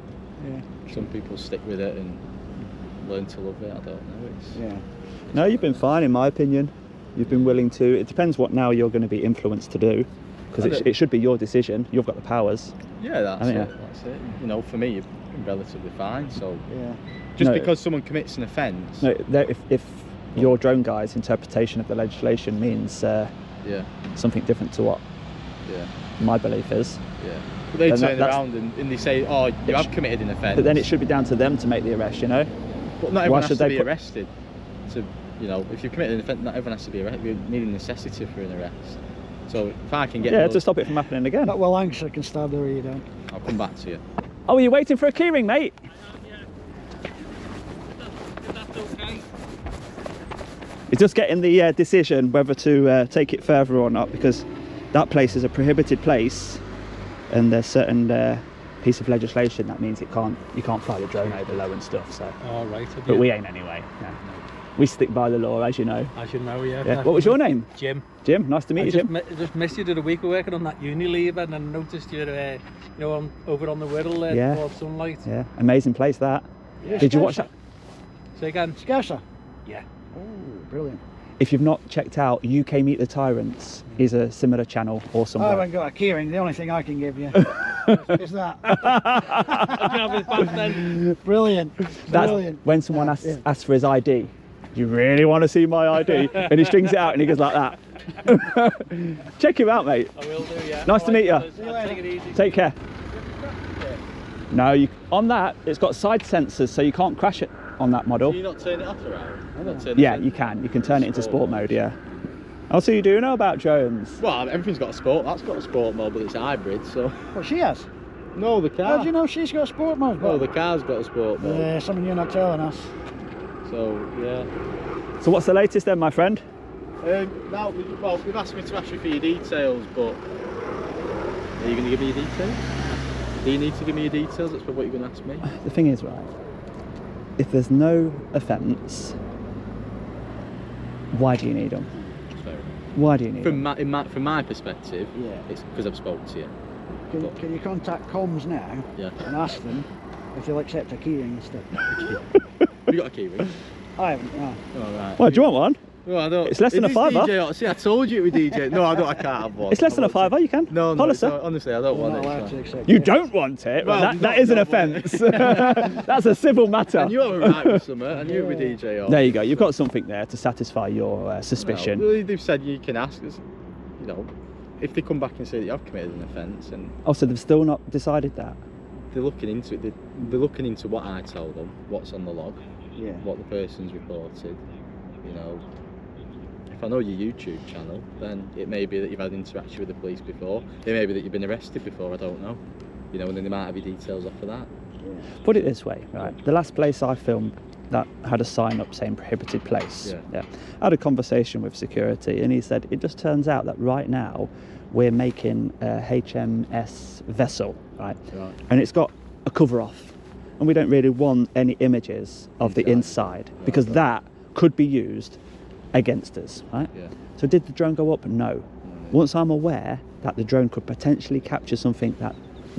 Yeah. Some people stick with it and learn to love it. I don't know. It's, Yeah. No, you've been fine in my opinion. You've been willing to. It depends what now you're going to be influenced to do, because it should be your decision. You've got the powers. Yeah, that's I mean, it. That's it. You know, for me, you've been relatively fine. So, Yeah. just No. because someone commits an offence. No, if your drone guy's interpretation of the legislation means Yeah. something different to what Yeah. my belief is, Yeah. But they Then turn that's- around and they say, oh, you have committed an offence. but then it should be down to them to make the arrest. You know. But not why everyone has should to they be put- arrested. To, you know, if you've committed an offence, not everyone has to be arrested. We need a necessity for an arrest. So if I can get Yeah, those, to stop it from happening again. Not well anxious, I can stab the rear down. I'll come back to you. Oh, are you waiting for a keyring, mate? He's just getting the decision whether to take it further or not, because that place is a prohibited place, and there's certain piece of legislation that means you can't fly the drone over low and stuff. So. All right. But we ain't anyway. No. We stick by the law, as you know. As you know, yeah. Yeah. What was your name? Jim. Jim. Nice to meet you, Jim. Just missed you the other week. We're working on that Unilever, and I noticed you're, you know, over on the Whirl there, Yeah. towards Sunlight. Yeah, amazing place that. Yeah, Did you watch that? Say again. Scarcer? Yeah. Oh, brilliant. If you've not checked out UK Meet the Tyrants, is a similar channel or somewhere. I haven't got a keyring. The only thing I can give you is that. Brilliant. That's Brilliant. when someone asks for his ID. Do you really want to see my ID? And he strings it out and he goes like that. Check him out, mate. I will do, yeah. Nice to meet you. Take it easy. Take care. No, on that, it's got side sensors, so you can't crash it on that model. Can you not turn it off around? Yeah, you can. You can turn it into sport mode, yeah. Also, you do know about drones? Well, everything's got a sport. That's got a sport mode, but it's a hybrid, so... Well, she has. No, the car. How do you know she's got a sport mode? No, the car's got a sport mode. Something you're not telling us. So, yeah. So what's the latest then, my friend? Now, well, they've asked me to ask you for your details, but... Are you going to give me your details? Do you need to give me your details? That's what you're going to ask me. The thing is, right, if there's no offence, why do you need them? Why do you need them? From my perspective, Yeah. it's because I've spoken to you. Can you contact comms now and ask them if they'll accept a keyring instead? Have you got a key ring? I haven't, no. Oh, right. Well, do you want one? Well, I don't. It's less than a fiver. DJ, see, I told you it was DJ. No, I don't. I can't have one. It's less than a fiver, you can. No, Holler, it's sir. not, honestly, I don't You're want not it. allowed to accept You it. don't want it? Well, Well, that is an offence. That's a civil matter. And you have a right with something, and you with DJ on. There you go. You've got something there to satisfy your suspicion. No, they've said you can ask us, you know, if they come back and say that you have committed an offence, and Oh, so they've still not decided that? they're looking into it. They're looking into what I told them, what's on the log, Yeah. what the person's reported. You know, if I know your YouTube channel, then it may be that you've had interaction with the police before. It may be that you've been arrested before. I don't know. You know, and then they might have your details off of that. Put it this way, right? The last place I filmed that had a sign up saying prohibited place. Yeah. I had a conversation with security, and he said it just turns out that right now we're making a HMS vessel, right? And it's got a cover off, and we don't really want any images of the inside because that could be used against us, right? Yeah. So did the drone go up? No. Once I'm aware that the drone could potentially capture something, that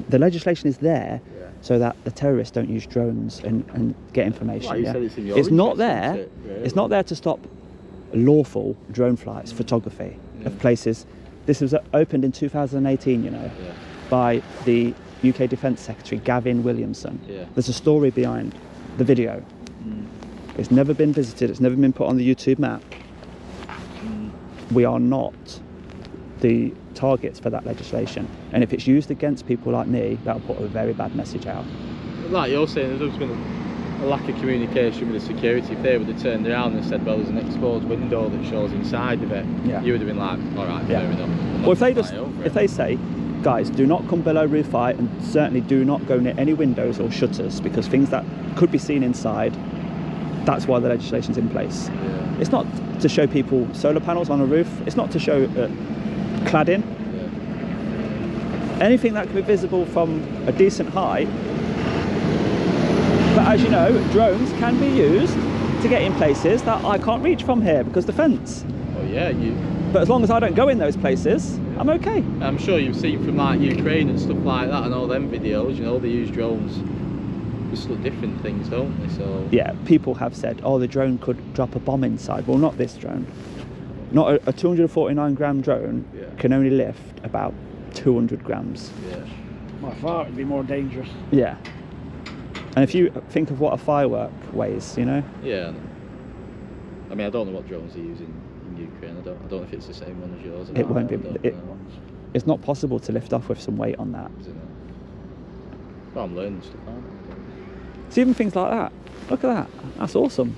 the legislation is there so that the terrorists don't use drones and get information. Well, you said it's in your It's not interest, there. isn't it, really? It's not there to stop lawful drone flights, photography of places. This was opened in 2018, you know, by the UK Defence Secretary Gavin Williamson. Yeah. There's a story behind the video. It's never been visited. It's never been put on the YouTube map. We are not the targets for that legislation, and if it's used against people like me, that'll put a very bad message out. Like you're saying, there's been a lack of communication with the security. If they would have turned around and said, well, there's an exposed window that shows inside of it, you would have been like, all right, fair enough. Well, if they say, guys, do not come below roof height, and certainly do not go near any windows or shutters, because things that could be seen inside, that's why the legislation's in place. It's not to show people solar panels on a roof. It's not to show cladding. Anything that can be visible from a decent height. But as you know, drones can be used to get in places that I can't reach from here because the fence. Oh yeah, But as long as I don't go in those places, I'm okay. I'm sure you've seen from like Ukraine and stuff like that and all them videos, you know, they use drones for different things, don't they? So yeah, people have said, oh, the drone could drop a bomb inside. Well, not this drone. Not a 249 gram drone can only lift about 200 grams. By far it would be more dangerous. Yeah. And if you think of what a firework weighs, you know? Yeah. I mean, I don't know what drones they're using in Ukraine. I don't know if it's the same one as yours. It won't be. It's not possible to lift off with some weight on that. Is it not? Well, I'm learning stuff, aren't I? So even things like that. Look at that. That's awesome.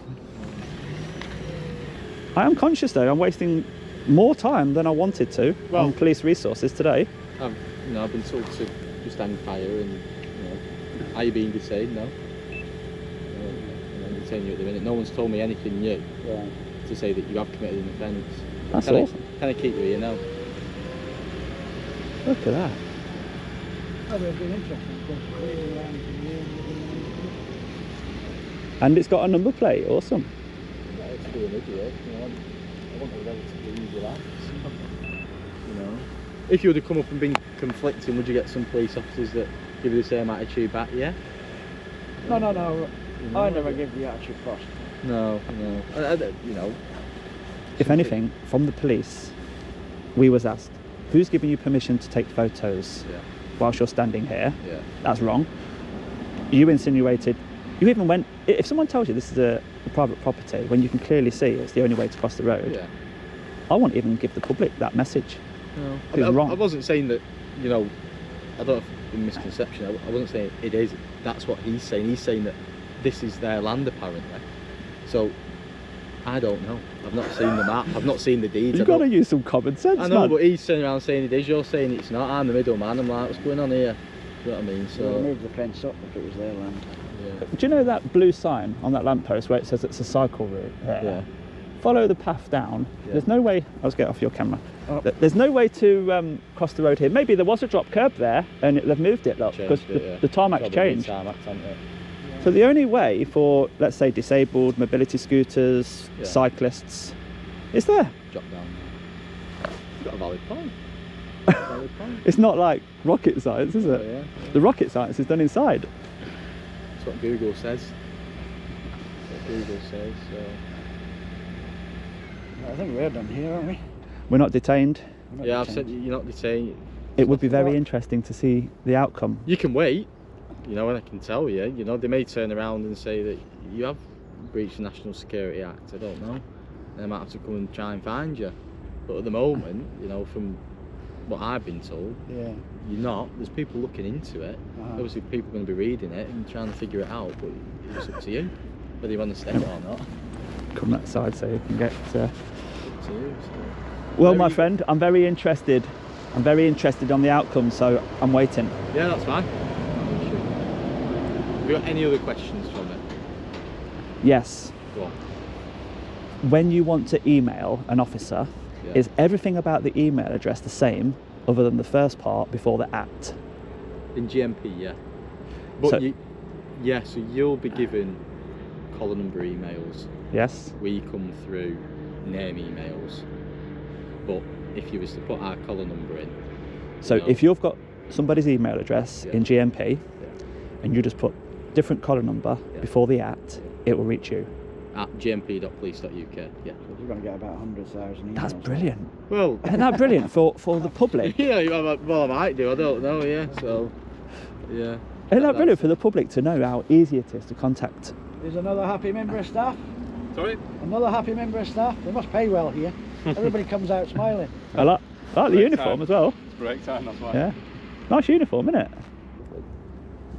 I am conscious though. I'm wasting more time than I wanted to Well- on police resources today. I've been told to just hang fire and, are you being detained? No. I'm detaining you at the minute. No one's told me anything new to say that you have committed an offence. That's awesome. Can I keep you here now? Look at that. Oh, they've been interesting. And it's got a number plate. Awesome. It's still an idiot. I want the relatively easy lads. If you would have come up and been conflicting, would you get some police officers that give you the same attitude back? Yeah. No. I never give the attitude first. No. If anything, from the police, we was asked, who's giving you permission to take photos whilst you're standing here? Yeah. That's wrong. You insinuated, you even went, if someone tells you this is a private property, when you can clearly see it's the only way to cross the road, Yeah. I won't even give the public that message. No. It's wrong. I wasn't saying that, I don't know if in misconception, I wasn't saying it is, that's what he's saying. He's saying that this is their land apparently. So, I don't know. I've not seen the map, I've not seen the deeds. You've got to use some common sense, I know, man. but he's turning around saying it is, you're saying it's not. I'm the middleman, I'm like, what's going on here? Do you know what I mean? So they moved the fence up if it was their land. Yeah. Do you know that blue sign on that lamppost where it says it's a cycle route? Yeah. Follow the path down. Yeah. There's no way, let's get off your camera. Oh. There's no way to cross the road here. Maybe there was a drop curb there and they've moved it, look, because Changed it, the tarmac's Probably changed. tarmac, haven't it? So the only way for, let's say, disabled, mobility scooters, Yeah. cyclists, is there. Drop down. You've got a valid point. Valid point. It's not like rocket science, is it? Oh, yeah. The rocket science is done inside. That's what Google says. That's what Google says, so. I think we're done here, aren't we? We're not detained. We're not Yeah, I've detained. said you're not detained. It would be very What? interesting to see the outcome. You can wait, and I can tell you, they may turn around and say that you have breached the National Security Act, I don't know. They might have to come and try and find you. But at the moment, from what I've been told, Yeah. you're not. There's people looking into it. Obviously people are going to be reading it and trying to figure it out, but it's up to you, whether you want to stay or not. Come that side so you can get... It's up to you, so. Well, my friend, I'm very interested. I'm very interested on the outcome, so I'm waiting. Yeah, that's fine. Have you got any other questions from it? Yes. Go on. When you want to email an officer, Yeah. is everything about the email address the same, other than the first part before the at? In GMP, yeah. But So- so you'll be given collar number emails. Yes. We come through name emails. But if you was to put our collar number in, So No. if you've got somebody's email address Yeah. in GMP, and you just put different collar number Yeah. before the at, it will reach you. at gmp.police.uk, yeah. So you're going to get about 100,000 emails. That's brilliant. Well, Isn't that brilliant for the public? yeah, well, I might do, I don't know, yeah, so, yeah. Isn't that brilliant for the public to know how easy it is to contact? There's another happy member of staff. Sorry? Another happy member of staff. They must pay well here. Everybody comes out smiling. I like the Break uniform time. as well. It's break time, that's why. Yeah. Nice uniform, isn't it? You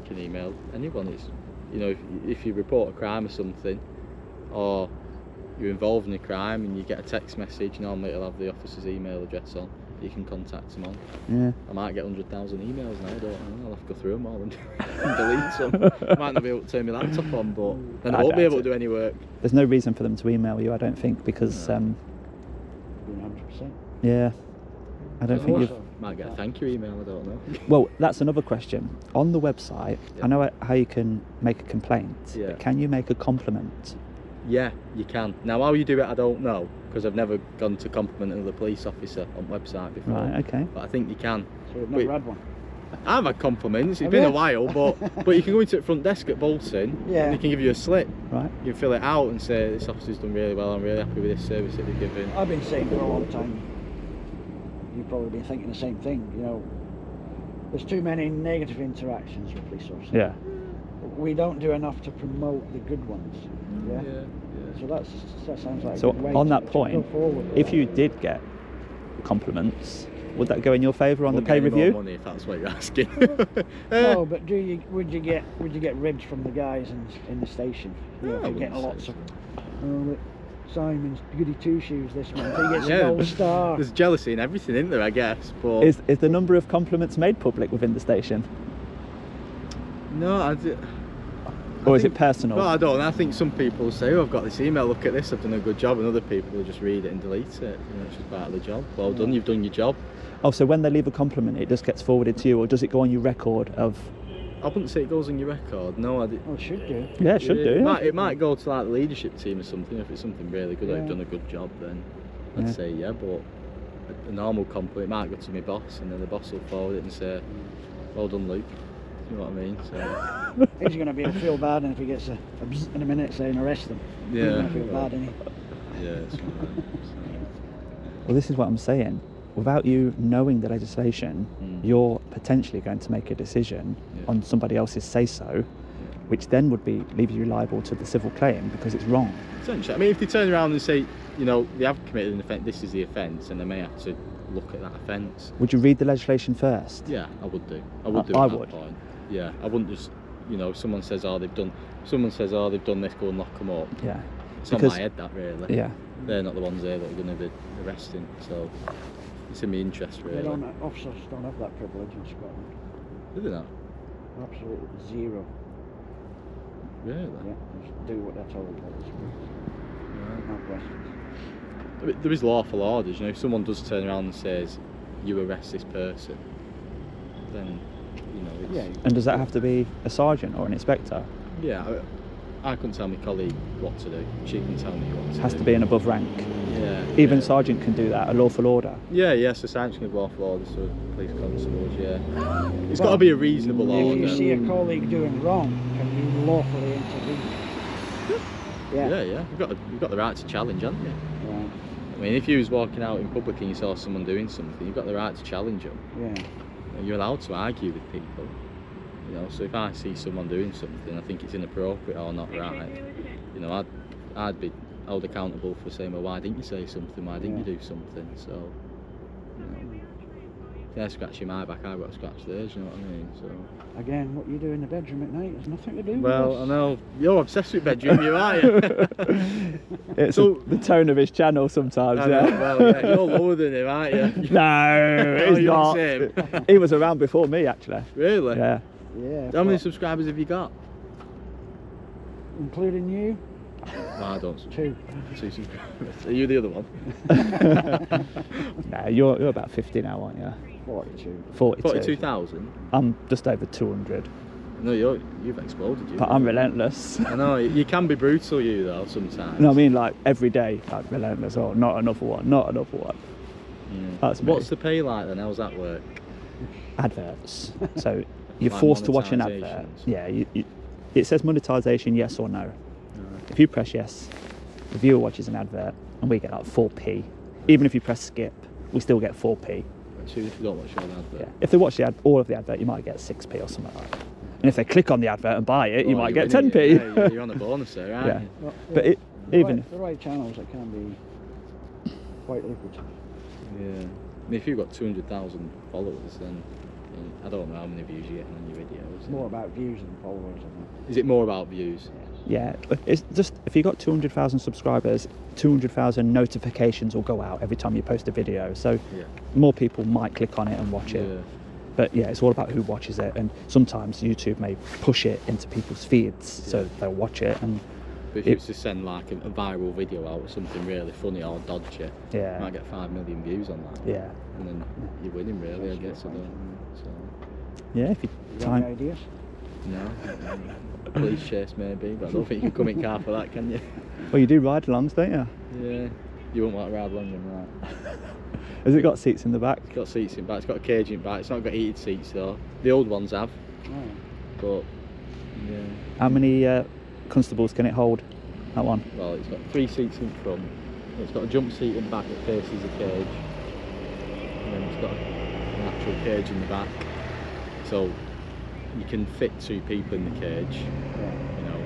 can email anyone. It's, if you report a crime or something, or you're involved in a crime and you get a text message, normally it'll have the officer's email address on. You can contact them on. Yeah. I might get 100,000 emails now, I don't know. I'll have to go through them all and delete some. I might not be able to turn my laptop on, but then I I won't be doubt able it. to do any work. There's no reason for them to email you, I don't think, because Doing 100%. yeah, I don't think you've. Also, Might get a thank you email, I don't know. Well, that's another question. On the website, Yeah. I know how you can make a complaint, Yeah. but can you make a compliment? Yeah, you can. Now, how you do it, I don't know, because I've never gone to compliment another police officer on website before. Right, okay. But I think you can. so we've Wait. never had one. I've had compliments, it's Have been a you? while, but you can go into the front desk at Bolton Yeah. and they can give you a slip. Right. You can fill it out and say, this officer's done really well, I'm really happy with this service that they've given. I've been saying for a long time, you've probably been thinking the same thing, there's too many negative interactions with police officers. Yeah. We don't do enough to promote the good ones. Yeah. Yeah. So that sounds like So a good way on to that go point, forward with if that. you did get compliments, would that go in your favour on the Won't pay get any more review? money if that's what you're asking. No, but would you get ribs from the guys in the station? No, I if you're getting wouldn't lots say of. Simon's goody two shoes this month. He gets a Yeah, gold star. there's jealousy in everything, isn't there, I guess, but... Is the number of compliments made public within the station? No, Or is it personal? Well, I don't know. I think some people say, oh, I've got this email, look at this, I've done a good job, and other people will just read it and delete it. You know, it's just part of the job. Well done, you've done your job. Oh, so when they leave a compliment, it just gets forwarded to you, or does it go on your record of... I wouldn't say it goes on your record, no. Oh, it should do. Yeah, it should do. Yeah. It might go to like the leadership team or something. If it's something really good, I've Yeah. done a good job, then I'd say yeah, but a normal compliment might go to my boss, and then the boss will forward it and say, well done, Luke. You know what I mean? So, He's going to be able to feel bad, and if he gets a bzz in a minute saying arrest them, he's yeah. going to feel bad, isn't he? Yeah, it's fine. Well, this is what I'm saying. Without you knowing the legislation, you're potentially going to make a decision on somebody else's say-so, which then would leave you liable to the civil claim because it's wrong. Essentially, I mean, if they turn around and say, you know, they have committed an offence, this is the offence, and they may have to look at that offence. Would you read the legislation first? Yeah, I would do. I would do. I at that would. point. Yeah, I wouldn't just, you know, if someone says, oh, they've done this, go and lock them up. Yeah. It's on my head, that really. Yeah. They're not the ones there that are going to be arresting, so it's in my interest really. Officers don't have that privilege in Scotland. Do they not? Absolutely zero. Really? Yeah, just do what they're told by the streets. No questions. I mean, there is lawful orders, you know, if someone does turn around and says, you arrest this person, then, you know, it's... Yeah. And does that have to be a sergeant or an inspector? Yeah, I couldn't tell my colleague what to do. She can tell me what to do. It has to be an above rank. Yeah. Even yeah. sergeant can do that, a lawful order. Yeah, yes, a sanction of lawful orders for police constables, yeah. It's got to be a reasonable order. If you see a colleague doing wrong, can you lawfully intervene? Yeah. You've got the right to challenge, haven't you? Right. I mean, if you was walking out in public and you saw someone doing something, you've got the right to challenge them. Yeah. You're allowed to argue with people. You know, so if I see someone doing something, I think it's inappropriate or not right, you know, I'd be held accountable for saying, well, why didn't you say something? Why didn't you do something? So, you know, if they're scratching my back, I've got to scratch theirs. You know what I mean? So. Again, what you do in the bedroom at night has nothing to do with Well, us. I know you're obsessed with bedroom, you are you? It's So- the tone of his channel sometimes. I know, Yeah. well, yeah, you're lower than him, aren't you? No, Oh, he's you're not. the same. He was around before me, actually. Really? Yeah. Yeah. How many subscribers have you got? Including you? No, I don't. 2. 2 subscribers. Are you the other one? No, you're about 50 now, aren't you? 42. 42. 42,000? I'm just over 200. No, you've exploded. But I'm relentless. I know, you can be brutal, you, though, sometimes. No, I mean, like, every day, like, relentless. Oh, not another one, not another one. Yeah. That's me. What's the pay like then? How's that work? Adverts. So you're Like forced to watch an advert. monetisations? Yeah, it says monetisation, yes or no. If you press yes, the viewer watches an advert and we get like 4p. Even if you press skip, we still get 4p. Actually, if you don't watch your advert. Yeah. If they watch all of the advert, you might get 6p or something like that. And if they click on the advert and buy it, you Well, might you're get winning 10p. it. Yeah, you're on a bonus there, aren't Yeah. you? Well, But yeah, even the right channels, it can be quite lucrative. Yeah. I mean, if you've got 200,000 followers, then I don't know how many views you're getting on your videos. It's more about views than followers, isn't it? Is it more about views? yeah, it's just if you got 200,000 subscribers, 200,000 notifications will go out every time you post a video. So Yeah. more people might click on it and watch it. Yeah. But yeah, it's all about who watches it, and sometimes YouTube may push it into people's feeds, so they'll watch it. And But if you was to send like a viral video out with something really funny or dodgy, you yeah, might get 5 million views on that. yeah, And then you're winning really, I guess. I don't know. So, yeah. If you You got any time, ideas? no. Police chase maybe, but I don't think you can come in car for that, can you? well, you do ride-alongs, don't you? Yeah. You wouldn't want to ride along them, right? Has it got seats in the back? It's got seats in back, it's got a cage in back, it's not got heated seats though. The old ones have, Oh. but yeah. How many constables can it hold? That one. Well, it's got 3 seats in front, it's got a jump seat in the back that faces the cage, and then it's got an actual cage in the back. So you can fit 2 people in the cage, you know.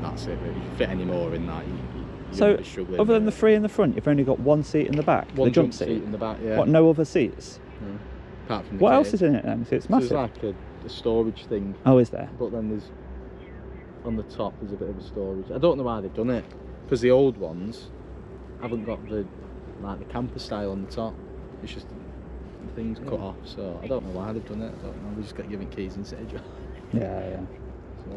That's it really. If you fit any more in that, you're So, gonna be struggling. other than the 3 in the front, you've only got 1 seat in the back, one the jump seat. in the back, yeah. What, no other seats? Yeah. Apart from the What else cage. is in it then? So it's So there's massive. like a storage thing, Oh, is there? but then there's on the top there's a bit of a storage. I don't know why they've done it, because the old ones haven't got the like the camper style on the top. It's just the things cut off, so I don't know why they've done it. I don't know. We just got given keys instead of driving. Yeah. So,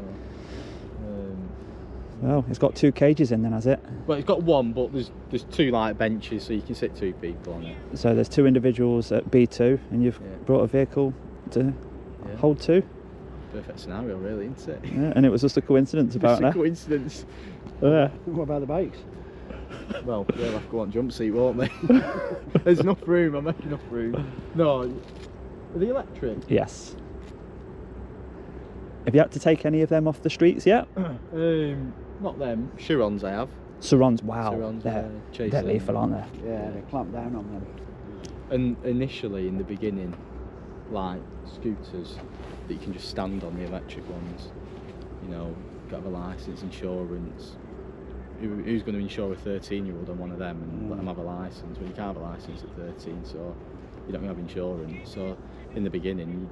well, it's got 2 cages in then, has it? well, it's got one, but there's 2 like benches, so you can sit 2 people on it. So there's 2 individuals at B2, and you've brought a vehicle to hold 2. Perfect scenario, really, isn't it? Yeah, and it was just a coincidence about Just that. a coincidence. Yeah. What about the bikes? Well, they'll have to go on jump seat, won't they? There's enough room. I'm making enough room. No, are they electric? Yes. Have you had to take any of them off the streets yet? Not them. Chirons I have. Surons, wow. Surons, they're lethal, aren't they? Yeah, they clamp down on them. And initially, in the beginning, like scooters that you can just stand on, the electric ones, you know, got to have a licence, insurance. Who's going to insure a 13-year-old on one of them and let them have a licence? Well, you can't have a licence at 13, so you don't have insurance. So in the beginning,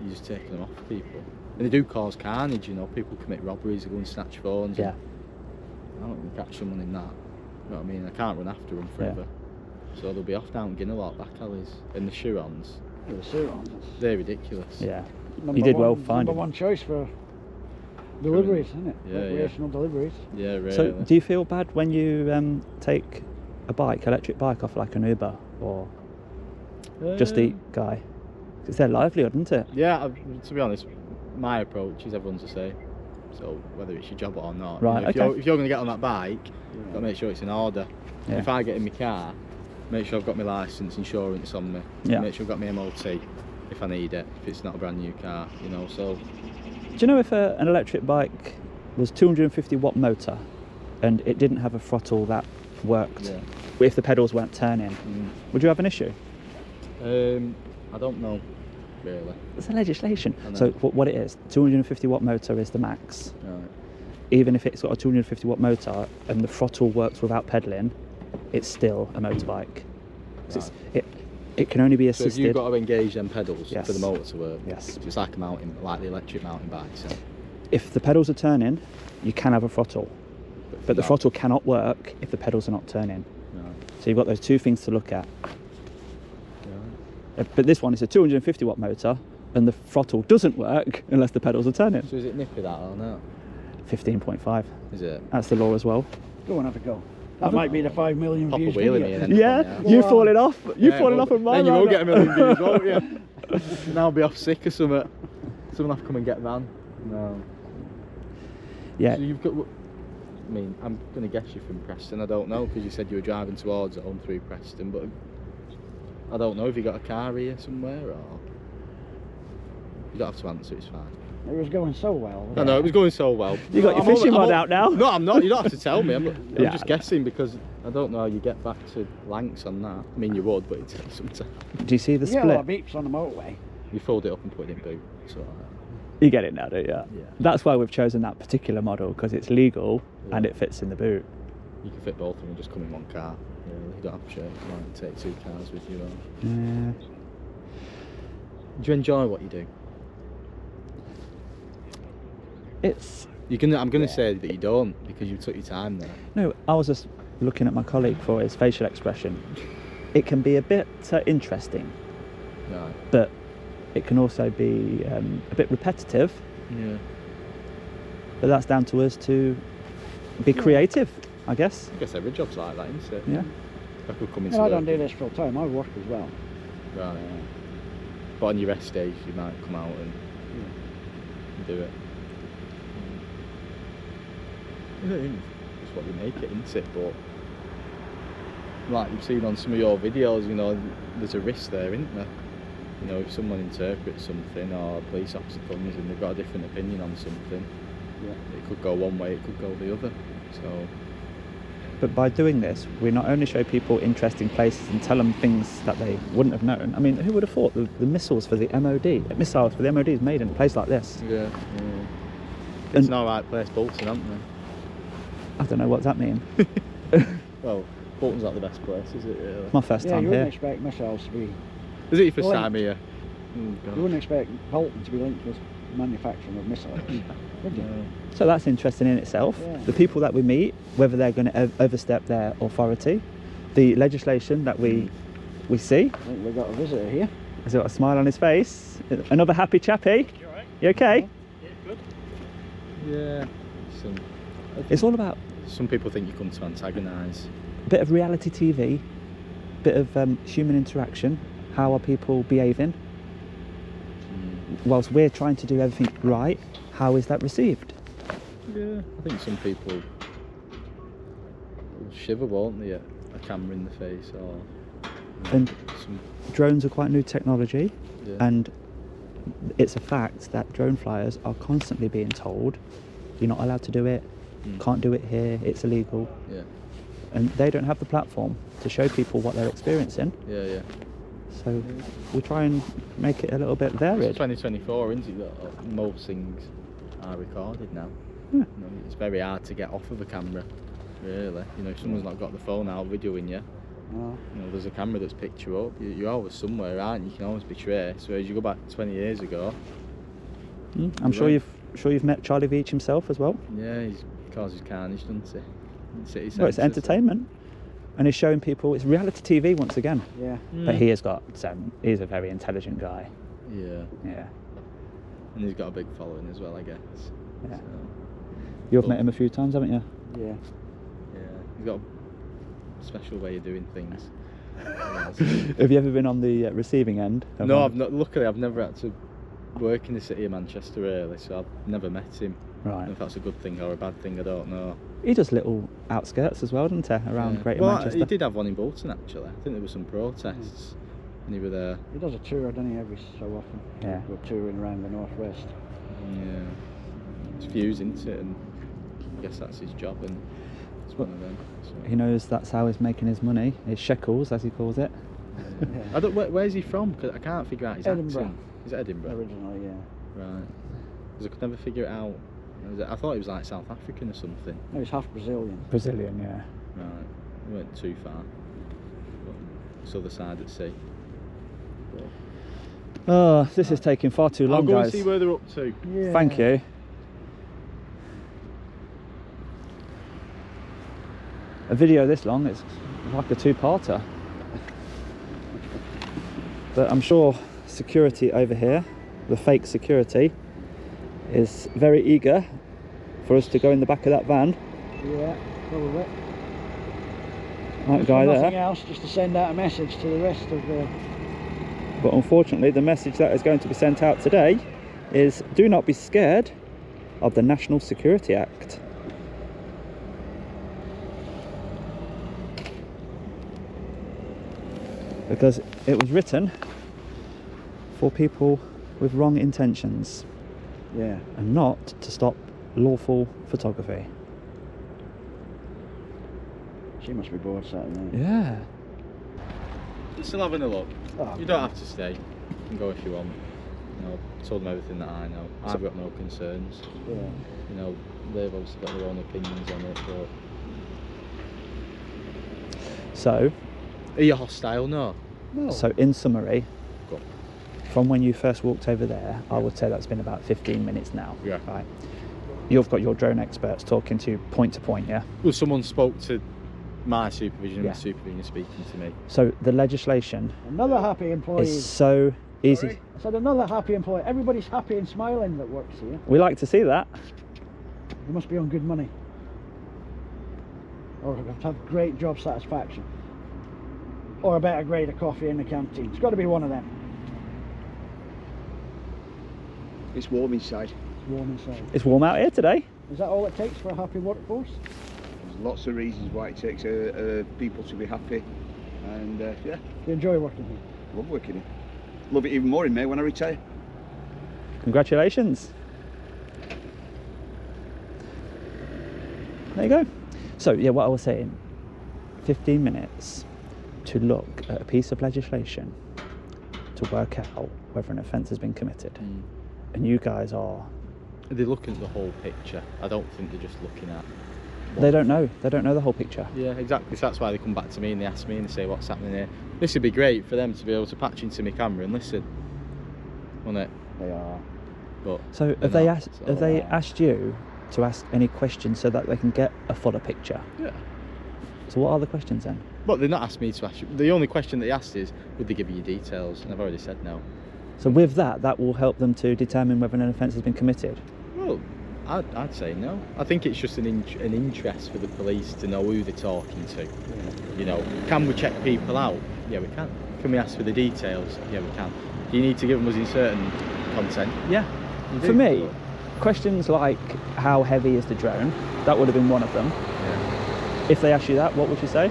you just take them off people. And they do cause carnage, you know, people commit robberies, they go and snatch phones. Yeah. I don't want to catch someone in that. You know what I mean? I can't run after them forever. So they'll be off down Guinalot, back alleys. And the Chirons, The Surons. they're ridiculous. Yeah. You did well finding Number one choice for deliveries, isn't it? Yeah, Recreational deliveries. Yeah, really. So do you feel bad when you take a bike, electric bike, off like an Uber or Just Eat guy? It's their livelihood, isn't it? Yeah, to be honest, my approach is everyone's the same. So whether it's your job or not, Right, you know, okay. if you're going to get on that bike, you've got to make sure it's in order. Yeah. If I get in my car, make sure I've got my licence, insurance on me. Yeah. Make sure I've got my MOT if I need it, if it's not a brand new car, you know. So Do you know if an electric bike was 250 watt motor and it didn't have a throttle that worked, if the pedals weren't turning, would you have an issue? I don't know, really. It's a legislation. So what it is, 250 watt motor is the max. Right. Even if it's got a 250 watt motor and the throttle works without pedalling, it's still a motorbike. So it can only be So assisted. if you've got to engage them pedals Yes. for the motor to work. Yes. It's like a mountain, like the electric mountain bikes. Yeah. If the pedals are turning, you can have a throttle. But the throttle cannot work if the pedals are not turning. Right. So you've got those 2 things to look at. But this one is a 250 watt motor and the throttle doesn't work unless the pedals are turning. So is it nippy that or not? 15.5. Is it? That's the law as well. Go and have a go. That might be the 5 million Pop a views wheel in video. me and then Yeah, you've fallen off. You've fallen off of my Then you will ride. get a million views, won't you? Now I'll be off sick or something. Someone have to come and get van. No. Yeah. So you've got. I mean, I'm going to guess you're from Preston. I don't know because you said you were driving towards it home through Preston, but I don't know if you got a car here somewhere or. You don't have to answer. It's fine. It was going so well. I know it was going so well. You got your fishing rod out now? No, I'm not. You don't have to tell me. I'm Yeah. just guessing because I don't know how you get back to Lancs on that. I mean, you would, but it takes some time. Do you see the You get a lot split? of beeps on the motorway. You fold it up and put it in boot. So. You get it now, don't you? Yeah. That's why we've chosen that particular model, because it's legal and it fits in the boot. You can fit both of them and just come in one car. Really. You don't have to take 2 cars with you. Yeah. Do you enjoy what you do? It's I'm going to say that you don't because you took your time there. no. I was just looking at my colleague for his facial expression. It can be a bit interesting, Right. but it can also be a bit repetitive. Yeah. But that's down to us to be creative, I guess. I guess every job's like that, isn't it? Yeah. I could come into I work don't do this full time. I work as well. Right. But on your rest days, you might come out and do it. It's what you make it, isn't it? But like you've seen on some of your videos, you know, there's a risk there, isn't there? You know, if someone interprets something or a police officer comes and they've got a different opinion on something, it could go one way, it could go the other. So. But by doing this, we not only show people interesting places and tell them things that they wouldn't have known. I mean, who would have thought the missiles for the MOD is made in a place like this? Yeah. It's not right place, Bolton, aren't they? I don't know what that mean. Well, Bolton's not the best place, is it really? My first Yeah, time you here. wouldn't expect missiles to be. Is it your first Linked. time here? You wouldn't expect Bolton to be linked with. manufacturing of missiles. Did you? So that's interesting in itself. Yeah. The people that we meet, whether they're going to overstep their authority, the legislation that we see. I think we've got a visitor here. Has got a smile on his face. Another happy chappy. You alright? You okay? Yeah, good. Yeah. It's all about Some people think you come to antagonise. a bit of reality TV, bit of human interaction. How are people behaving? Whilst we're trying to do everything right, how is that received? Yeah, I think some people will shiver, won't they, at a camera in the face, or And some, drones are quite new technology, yeah. and it's a fact that drone flyers are constantly being told, you're not allowed to do it, can't do it here, it's illegal. Yeah, And they don't have the platform to show people what they're experiencing. yeah. So we try and make it a little bit It's varied. 2024, isn't it? That most things are recorded now. Yeah. You know, it's very hard to get off of a camera, really. You know, if someone's not got the phone out videoing you, No. you know, there's a camera that's picked you up. You're always somewhere, aren't you? You can always be traced. Whereas you go back 20 years ago, I'm sure you've met Charlie Veach himself as well. yeah, he causes carnage, doesn't he? In city Well, it's centres. entertainment, and he's showing people it's reality TV once again. Yeah. But he has got he's a very intelligent guy. Yeah, Yeah, and he's got a big following as well, I guess. Yeah. So, you've met him a few times, haven't you? Yeah. yeah, he's got a special way of doing things. Have you ever been on the receiving end? of No, one? I've not. Luckily, I've never had to work in the city of Manchester, really. So I've never met him. I don't Right. know if that's a good thing or a bad thing. I don't know. He does little outskirts as well, doesn't he? Around Yeah. Greater Well, Manchester. he did have one in Bolton, actually. I think there were some protests, and he were there. He does a tour, doesn't he, every so often? Yeah. Go touring around the northwest. Yeah, it's views, isn't it? And I guess that's his job, and it's one of them. So. He knows that's how he's making his money, his shekels, as he calls it. Yeah. I don't. Where's he from? 'Cause I can't figure out his Edinburgh. accent. Is it Edinburgh? Originally, yeah. Right. Because I could never figure it out. I thought he was like South African or something. No, he's half Brazilian. Brazilian, yeah. Right. We weren't too far. But it's the other side at sea. But Oh, this is taking far too long, I'll go guys. and see where they're up to. Yeah. Thank you. A video this long, it's like a two-parter. But I'm sure security over here, the fake security, is very eager for us to go in the back of that van. Yeah, probably. That guy Nothing there. else, just to send out a message to the rest of the... But unfortunately, the message that is going to be sent out today is do not be scared of the National Security Act. Because it was written for people with wrong intentions Yeah. and not to stop lawful photography. She must be bored Saturday. Yeah. You're still having a look. Oh, You don't have to stay. You can go if you want. You know, I've told them everything that I know. I've got no concerns. Yeah. You know, they've obviously got their own opinions on it, but... So, Are you hostile? No. No. so in summary, Go on. from when you first walked over there, I would say that's been about 15 minutes now. Yeah. Right. You've got your drone experts talking to you point to point, yeah? Well, someone spoke to my supervision and Yeah. my supervision speaking to me. So the legislation Another happy employee. is so easy. I said another happy employee. Everybody's happy and smiling that works here. We like to see that. They must be on good money. Or have great job satisfaction. Or a better grade of coffee in the canteen. It's got to be one of them. It's warm inside. It's warm inside. It's warm out here today. Is that all it takes for a happy workforce? There's lots of reasons why it takes people to be happy, and yeah, You enjoy working here? love working here. Love it even more in May when I retire. Congratulations. There you go. So yeah, what I was saying, 15 minutes to look at a piece of legislation to work out whether an offence has been committed. And you guys are... They look at the whole picture. I don't think they're just looking at... They don't know the whole picture. Yeah, exactly. So that's why they come back to me and they ask me and they say what's happening here. This would be great for them to be able to patch into my camera and listen, wouldn't it? They are. but So they're have they not, asked? so- Have they asked you to ask any questions so that they can get a fuller picture? Yeah. So what are the questions then? But they're not asked me to ask you. The only question they asked is, would they give you your details? And I've already said no. So with that will help them to determine whether an offence has been committed. Well, I'd say no. I think it's just an interest for the police to know who they're talking to. You know, can we check people out? Yeah, we can. Can we ask for the details? Yeah, we can. Do you need to give them us in certain content? Yeah. you do. For me, questions like how heavy is the drone? That would have been one of them. Yeah. If they asked you that, what would you say?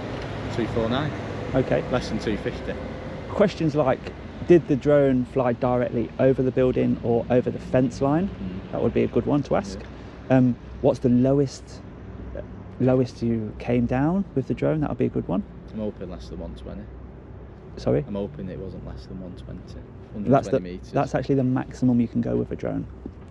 249. Okay. Less than 250. Questions like, did the drone fly directly over the building or over the fence line? That would be a good one to ask. What's the lowest you came down with the drone? That would be a good one. I'm hoping less than 120. Sorry? I'm hoping it wasn't less than 120. That's 120 metres. that's actually the maximum you can go with a drone.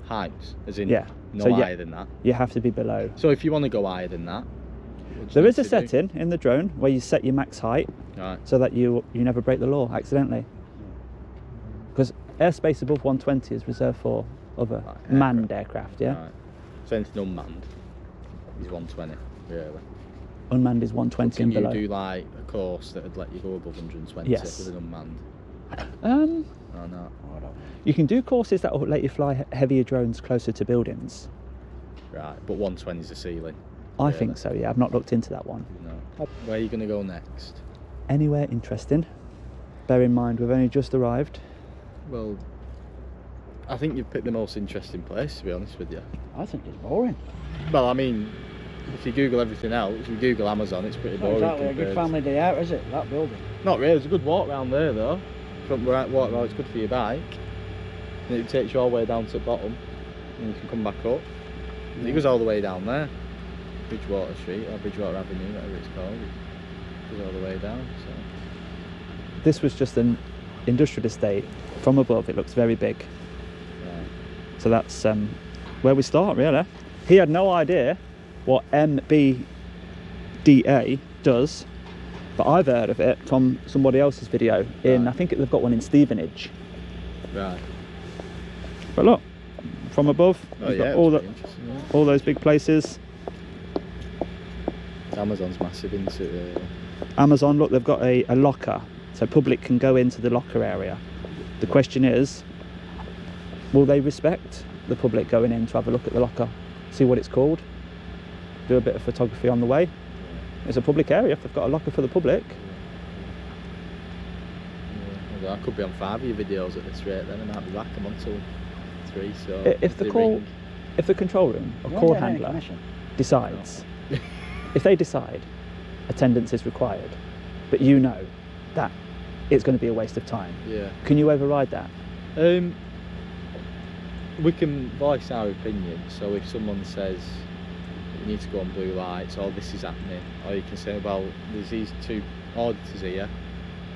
height, as in Yeah. no So, yeah. higher than that. You have to be below. So if you want to go higher than that, what do you There need is a to do? setting in the drone where you set your max height Right. so that you never break the law accidentally. Because airspace above 120 is reserved for other Like manned aircraft, yeah? Right. So anything unmanned is 120, really. Unmanned is 120 Can and you below. do like a course that would let you go above 120 Yes. with an unmanned? Or not? You can do courses that will let you fly heavier drones closer to buildings. Right, but 120 is the ceiling. I Really? think so, yeah. I've not looked into that one. No. Where are you going to go next? Anywhere interesting. Bear in mind, we've only just arrived. Well, I think you've picked the most interesting place, to be honest with you. I think it's boring. Well, I mean, if you Google everything else, if you Google Amazon, it's pretty Not boring. exactly a good compared- family day out, is it? That building. Not really, it's a good walk round there though. Front right walk round, it's good for your bike. And it takes you all the way down to the bottom, and you can come back up. And it goes all the way down there. Bridgewater Street, or Bridgewater Avenue, whatever it's called. It goes all the way down, so. This was just an industrial estate. From above, it looks very big. Right. So that's where we start, really. He had no idea what MBDA does, but I've heard of it from somebody else's video in, Right. I think they've got one in Stevenage. Right. But look, from above, Oh you've yeah, got all, it's pretty interesting, yeah. all those big places. Amazon's massive into it. Amazon, look, they've got a locker, so public can go into the locker area. The question is, will they respect the public going in to have a look at the locker, see what it's called, do a bit of photography on the way? It's a public area. If they've got a locker for the public, Yeah. I could be on 5 of your videos at this rate then, I might be back, I'm on 2, 3, so... if the they call, ring- if the control room or You call won't get any handler commission. decides, if they decide attendance is required, but you know that it's going to be a waste of time, Yeah. can you override that? We can voice our opinion, so if someone says you need to go on blue lights or this is happening, or you can say, well, there's these 2 auditors here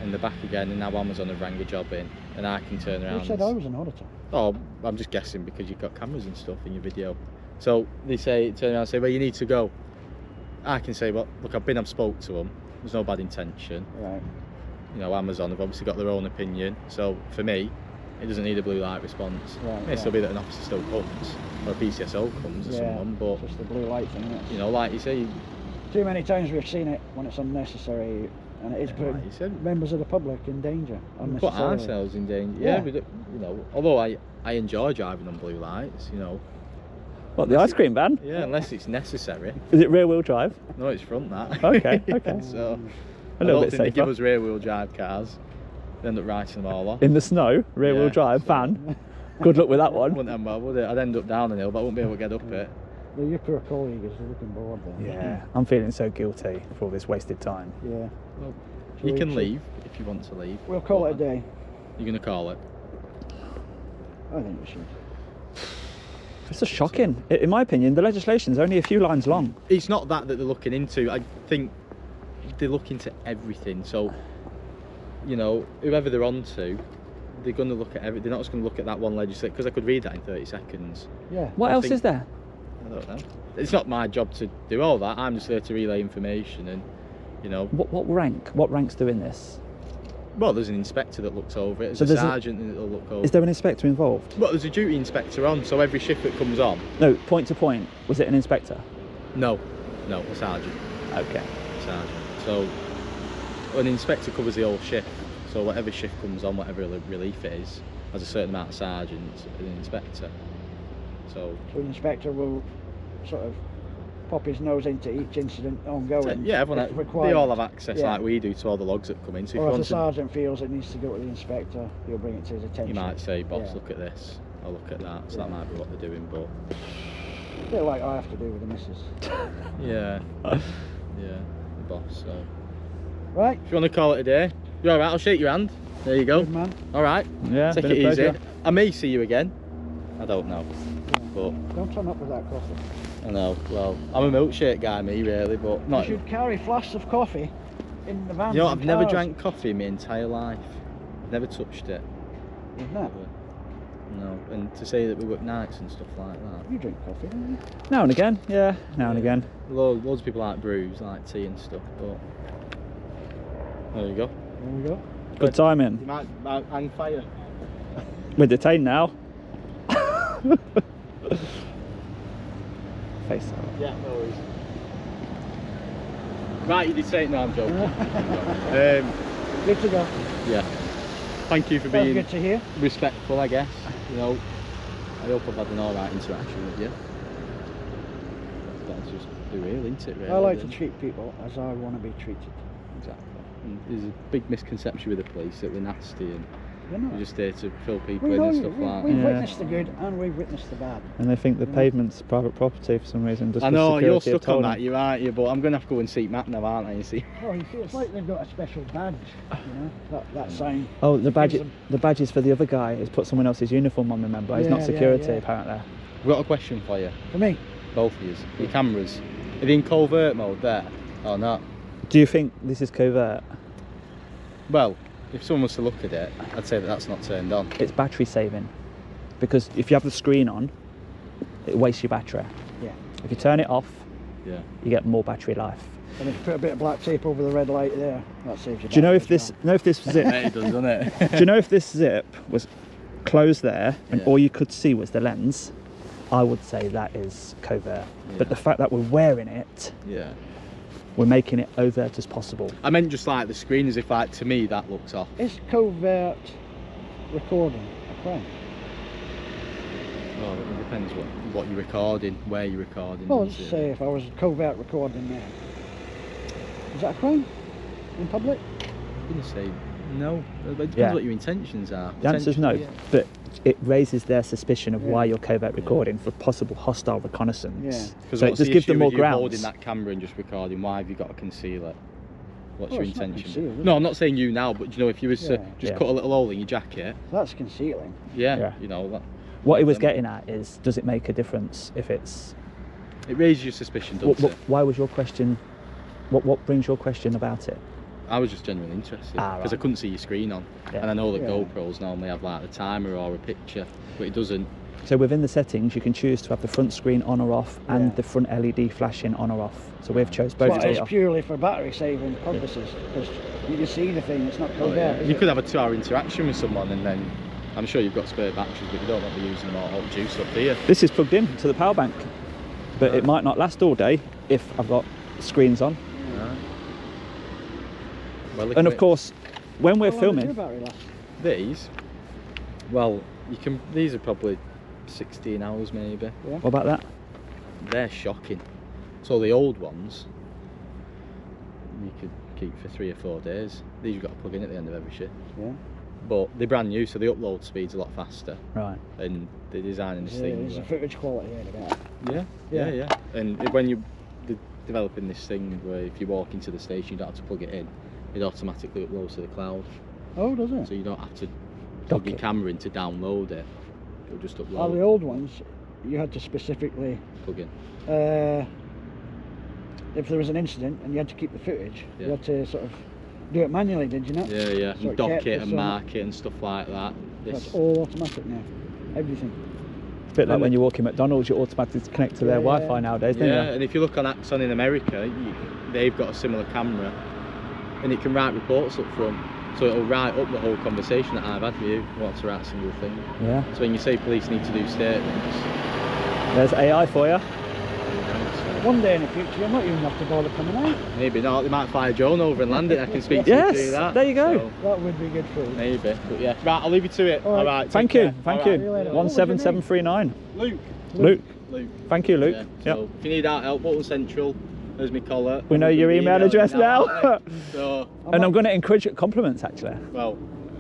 and they're back again and now Amazon have rang a job in, and I can turn around You said I was an auditor. Oh, I'm just guessing because you've got cameras and stuff in your video. So they say, turn around and say, well, you need to go. I can say, well, look, I've spoke to them, there's no bad intention. Right. You know, Amazon have obviously got their own opinion, so for me, it doesn't need a blue light response. Right, It may still be that an officer still comes, or a PCSO comes or someone, but, Just the blue light thing, isn't it? you know, like you say, Too many times we've seen it when it's unnecessary, and it is putting like you said, members of the public in danger. we put Unnecessarily. ourselves in danger. Yeah. Yeah, we do, you know, although I enjoy driving on blue lights, you know. What, the ice cream van? Yeah, unless it's necessary. Is it rear wheel drive? No, it's front that. Okay, okay. So, A I little don't bit think they give safer. us rear wheel drive cars. They end up writing them all off. In the snow, rear wheel Yeah, drive, so- van. Good luck with that one. Wouldn't end well, would it? I'd end up down the hill, but I wouldn't be able to get up it. Your poor colleague is looking bored there. Yeah, I'm feeling so guilty for all this wasted time. Yeah. Well, Shall you we- can shall- leave if you want to leave. We'll call it a But day. You're going to call it? I think we should. It's just shocking. In my opinion, the legislation's only a few lines long. It's not that they're looking into. I think they look into everything. So, you know, whoever they're on to, they're going to look at everything. They're not just going to look at that one legislation, because I could read that in 30 seconds. Yeah. What I else think- is there? I don't know. It's not my job to do all that. I'm just there to relay information and, you know, What rank? What rank's doing this? Well, there's an inspector that looks over it. There's So a there's sergeant that will look over. Is there an inspector involved? Well, there's a duty inspector on, so every shift that comes on. No, point to point. Was it an inspector? No, a sergeant. Okay. Sergeant. So an inspector covers the whole shift. So whatever shift comes on, whatever relief it is, has a certain amount of sergeants and an inspector. So an inspector will sort of pop his nose into each incident ongoing. yeah, everyone if required. they all have access Yeah. like we do to all the logs that come in. So Or if the want to, sergeant feels it needs to go to the inspector, he'll bring it to his attention. you might say, boss, Yeah. look at this, or look at that. So that might be what they're doing, but A bit like I have to do with the missus. yeah, the boss. So Right, if you want to call it a day, you're all right. I'll shake your hand. There you go. good man. All right. Yeah, Take been it a easy. pleasure. I may see you again. I don't know, but Don't turn up with that coffee. I know. Well, I'm a milkshake guy, me really, but You not. should carry flasks of coffee in the van. You know, I've never drank coffee in my entire life. Never touched it. Isn't that? No, and to say that we work nights and stuff like that. You drink coffee, don't you? Now and again, yeah, now and again. Loads of people like brews, like tea and stuff, but there you go. There we go. Good timing. You might hang fire. We're detained now. Face out. Yeah, no worries. Right, you did say it, no, I'm joking. Good to go. Yeah. Thank you for That's being good to hear. respectful, I guess. You know, I hope I've had an alright interaction with you. That's just the real, isn't it, really? I like to treat people as I want to be treated. Exactly. And there's a big misconception with the police that we're nasty and You're not. we're just there to fill people We in know and you. stuff like We've that. Yeah. witnessed the good and we've witnessed the bad. And they think the pavement's private property for some reason. Just I 'cause know, you're security have stuck on told that, them. you're right, you, but I'm going to have to go and seek Matt now, aren't I? You see? Oh, it's like they've got a special badge, you know, that sign. Oh, the badge. Gives them- The badge is for the other guy. He's put someone else's uniform on. Remember, he's not Yeah, security yeah. apparently. I've got a question for you, For me, both of you. Your cameras, are they in covert mode there or not? Do you think this is covert? Well, if someone was to look at it, I'd say that that's not turned on. It's battery saving, because if you have the screen on, it wastes your battery. yeah. If you turn it off, Yeah. you get more battery life. And if you put a bit of black tape over the red light there, that saves you. Do you know battery if as this? well. Know if this zip? It does, doesn't it? Do you know if this zip was closed there and Yeah. all you could see was the lens? I would say that is covert. But Yeah. the fact that we're wearing it, Yeah. we're making it overt as possible. I meant just like the screen, as if like to me that looks off. Is covert recording a crime? Well, it depends what you're recording, where you're recording. Well, doesn't let's it? say if I was covert recording there. Is that a crime? In public? I'm going to say no. It depends Yeah. what your intentions are. The answer's no, Potentially, yeah. but it raises their suspicion of Yeah. why you're covert recording for possible hostile reconnaissance. Yeah. Because So it what's just the gives issue them more with you holding grounds. that camera and just recording? Why have you got to conceal it? What's Well, your it's not intention? concealed, is No, it? I'm not saying you now, but you know, if you was to Yeah. just Yeah. cut a little hole in your jacket, That's concealing. Yeah. you know, that, What he was Um, getting at is, does it make a difference if it's... it raises your suspicion, doesn't it? Why was your question... What brings your question about it? I was just genuinely interested Ah, because I right. couldn't see your screen on, Yeah. and I know that Yeah. GoPros normally have like the timer or a picture, but it doesn't. So within the settings, you can choose to have the front screen on or off and Yeah. the front LED flashing on or off. So we've chose both But to it's be off. purely for battery saving purposes because you can see the thing. It's not Oh, covert. yeah. is You it? could have a 2-hour interaction with someone, and then I'm sure you've got spare batteries, but you don't want to be using them all juice up, do you? This is plugged in to the power bank, but it might not last all day if I've got screens on. Well, And of course, when we're How long does your filming, battery last? these, well, you can. These are probably 16 hours maybe. what about that? They're shocking. So the old ones, you could keep for 3 or 4 days. These you've got to plug in at the end of every shift. Yeah. But they're brand new, so the upload speed's a lot faster, Right. and they're designing this Yeah, thing. there's a footage quality here about. Yeah. And when they're developing this thing where if you walk into the station, you don't have to plug it in. It automatically uploads to the cloud, Oh, does it? so you don't have to Dock plug your it. camera in to download it. It'll just Oh, the upload. old ones, you had to specifically, Plug in. if there was an incident and you had to keep the footage, Yeah. you had to sort of do it manually, did you not? Yeah, So and it dock kept it the and sun- mark it and stuff like that. That's all automatic now. Everything. It's a bit like And when you walk in McDonald's, you automatically connect to their Yeah. Wi-Fi nowadays, don't Yeah, you? and if you look on Axon in America, they've got a similar camera, and it can write reports up front. So it'll write up the whole conversation that I've had with you. I want to write a single thing. Yeah. So when you say police need to do statements, There's AI for you. One day in the future, you might even have to bother coming out. maybe not. They might fly a drone over and land it. I can speak to you Yes, through that. there you go. So, That would be good for you. maybe, but yeah. Right, I'll leave you to it. All right. All right. Thank take you, care. thank All you. right. See you later. What was your name? 17739. Luke. Luke. Luke. Thank you, Luke. Yeah, Yep. so if you need our help, Bolton Central, there's my collar. We know your email address now. So, And I'm going to encourage compliments, actually. well,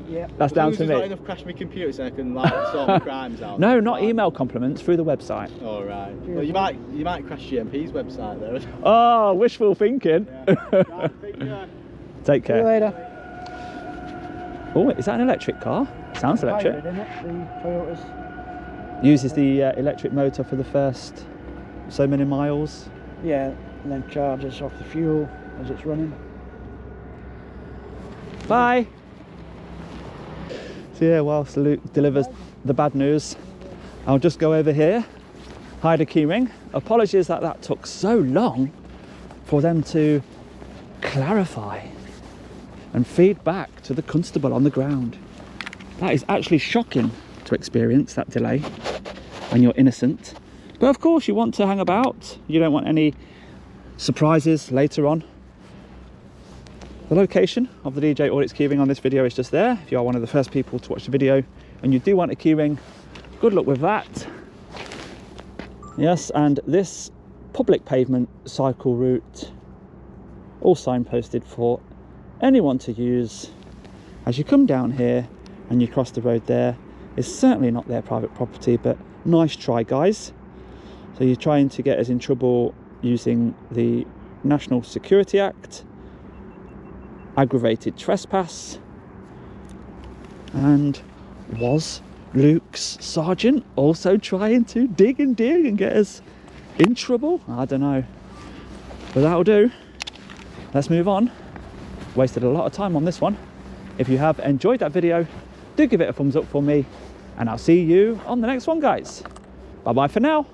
Yeah. That's down to As long as there's not me. enough crash my computer so I can like sort my crimes out. No, not Fine. email compliments, through the website. All right. Well, you might crash GMP's website though. Oh, wishful thinking. Right, take care. Take See you care. later. Oh, is that an electric car? Sounds electric. Hybrid, isn't it? The Toyotas. Uses the electric motor for the first so many miles. Yeah, and then charges off the fuel as it's running. Bye. So yeah, whilst Luke delivers the bad news, I'll just go over here, hide a keyring. Apologies that that took so long for them to clarify and feed back to the constable on the ground. That is actually shocking to experience, that delay, when you're innocent. But of course you want to hang about. You don't want any surprises later on. The location of the DJ Audits keyring on this video is just there. If you are one of the first people to watch the video and you do want a keyring, good luck with that. Yes, and this public pavement cycle route, all signposted for anyone to use. As you come down here and you cross the road there, it's certainly not their private property, but nice try, guys. So you're trying to get us in trouble using the National Security Act, aggravated trespass, and was Luke's sergeant also trying to dig and get us in trouble? I don't know, but that'll do. Let's move on. Wasted a lot of time on this one. If you have enjoyed that video, do give it a thumbs up for me, and I'll see you on the next one, guys. Bye bye for now.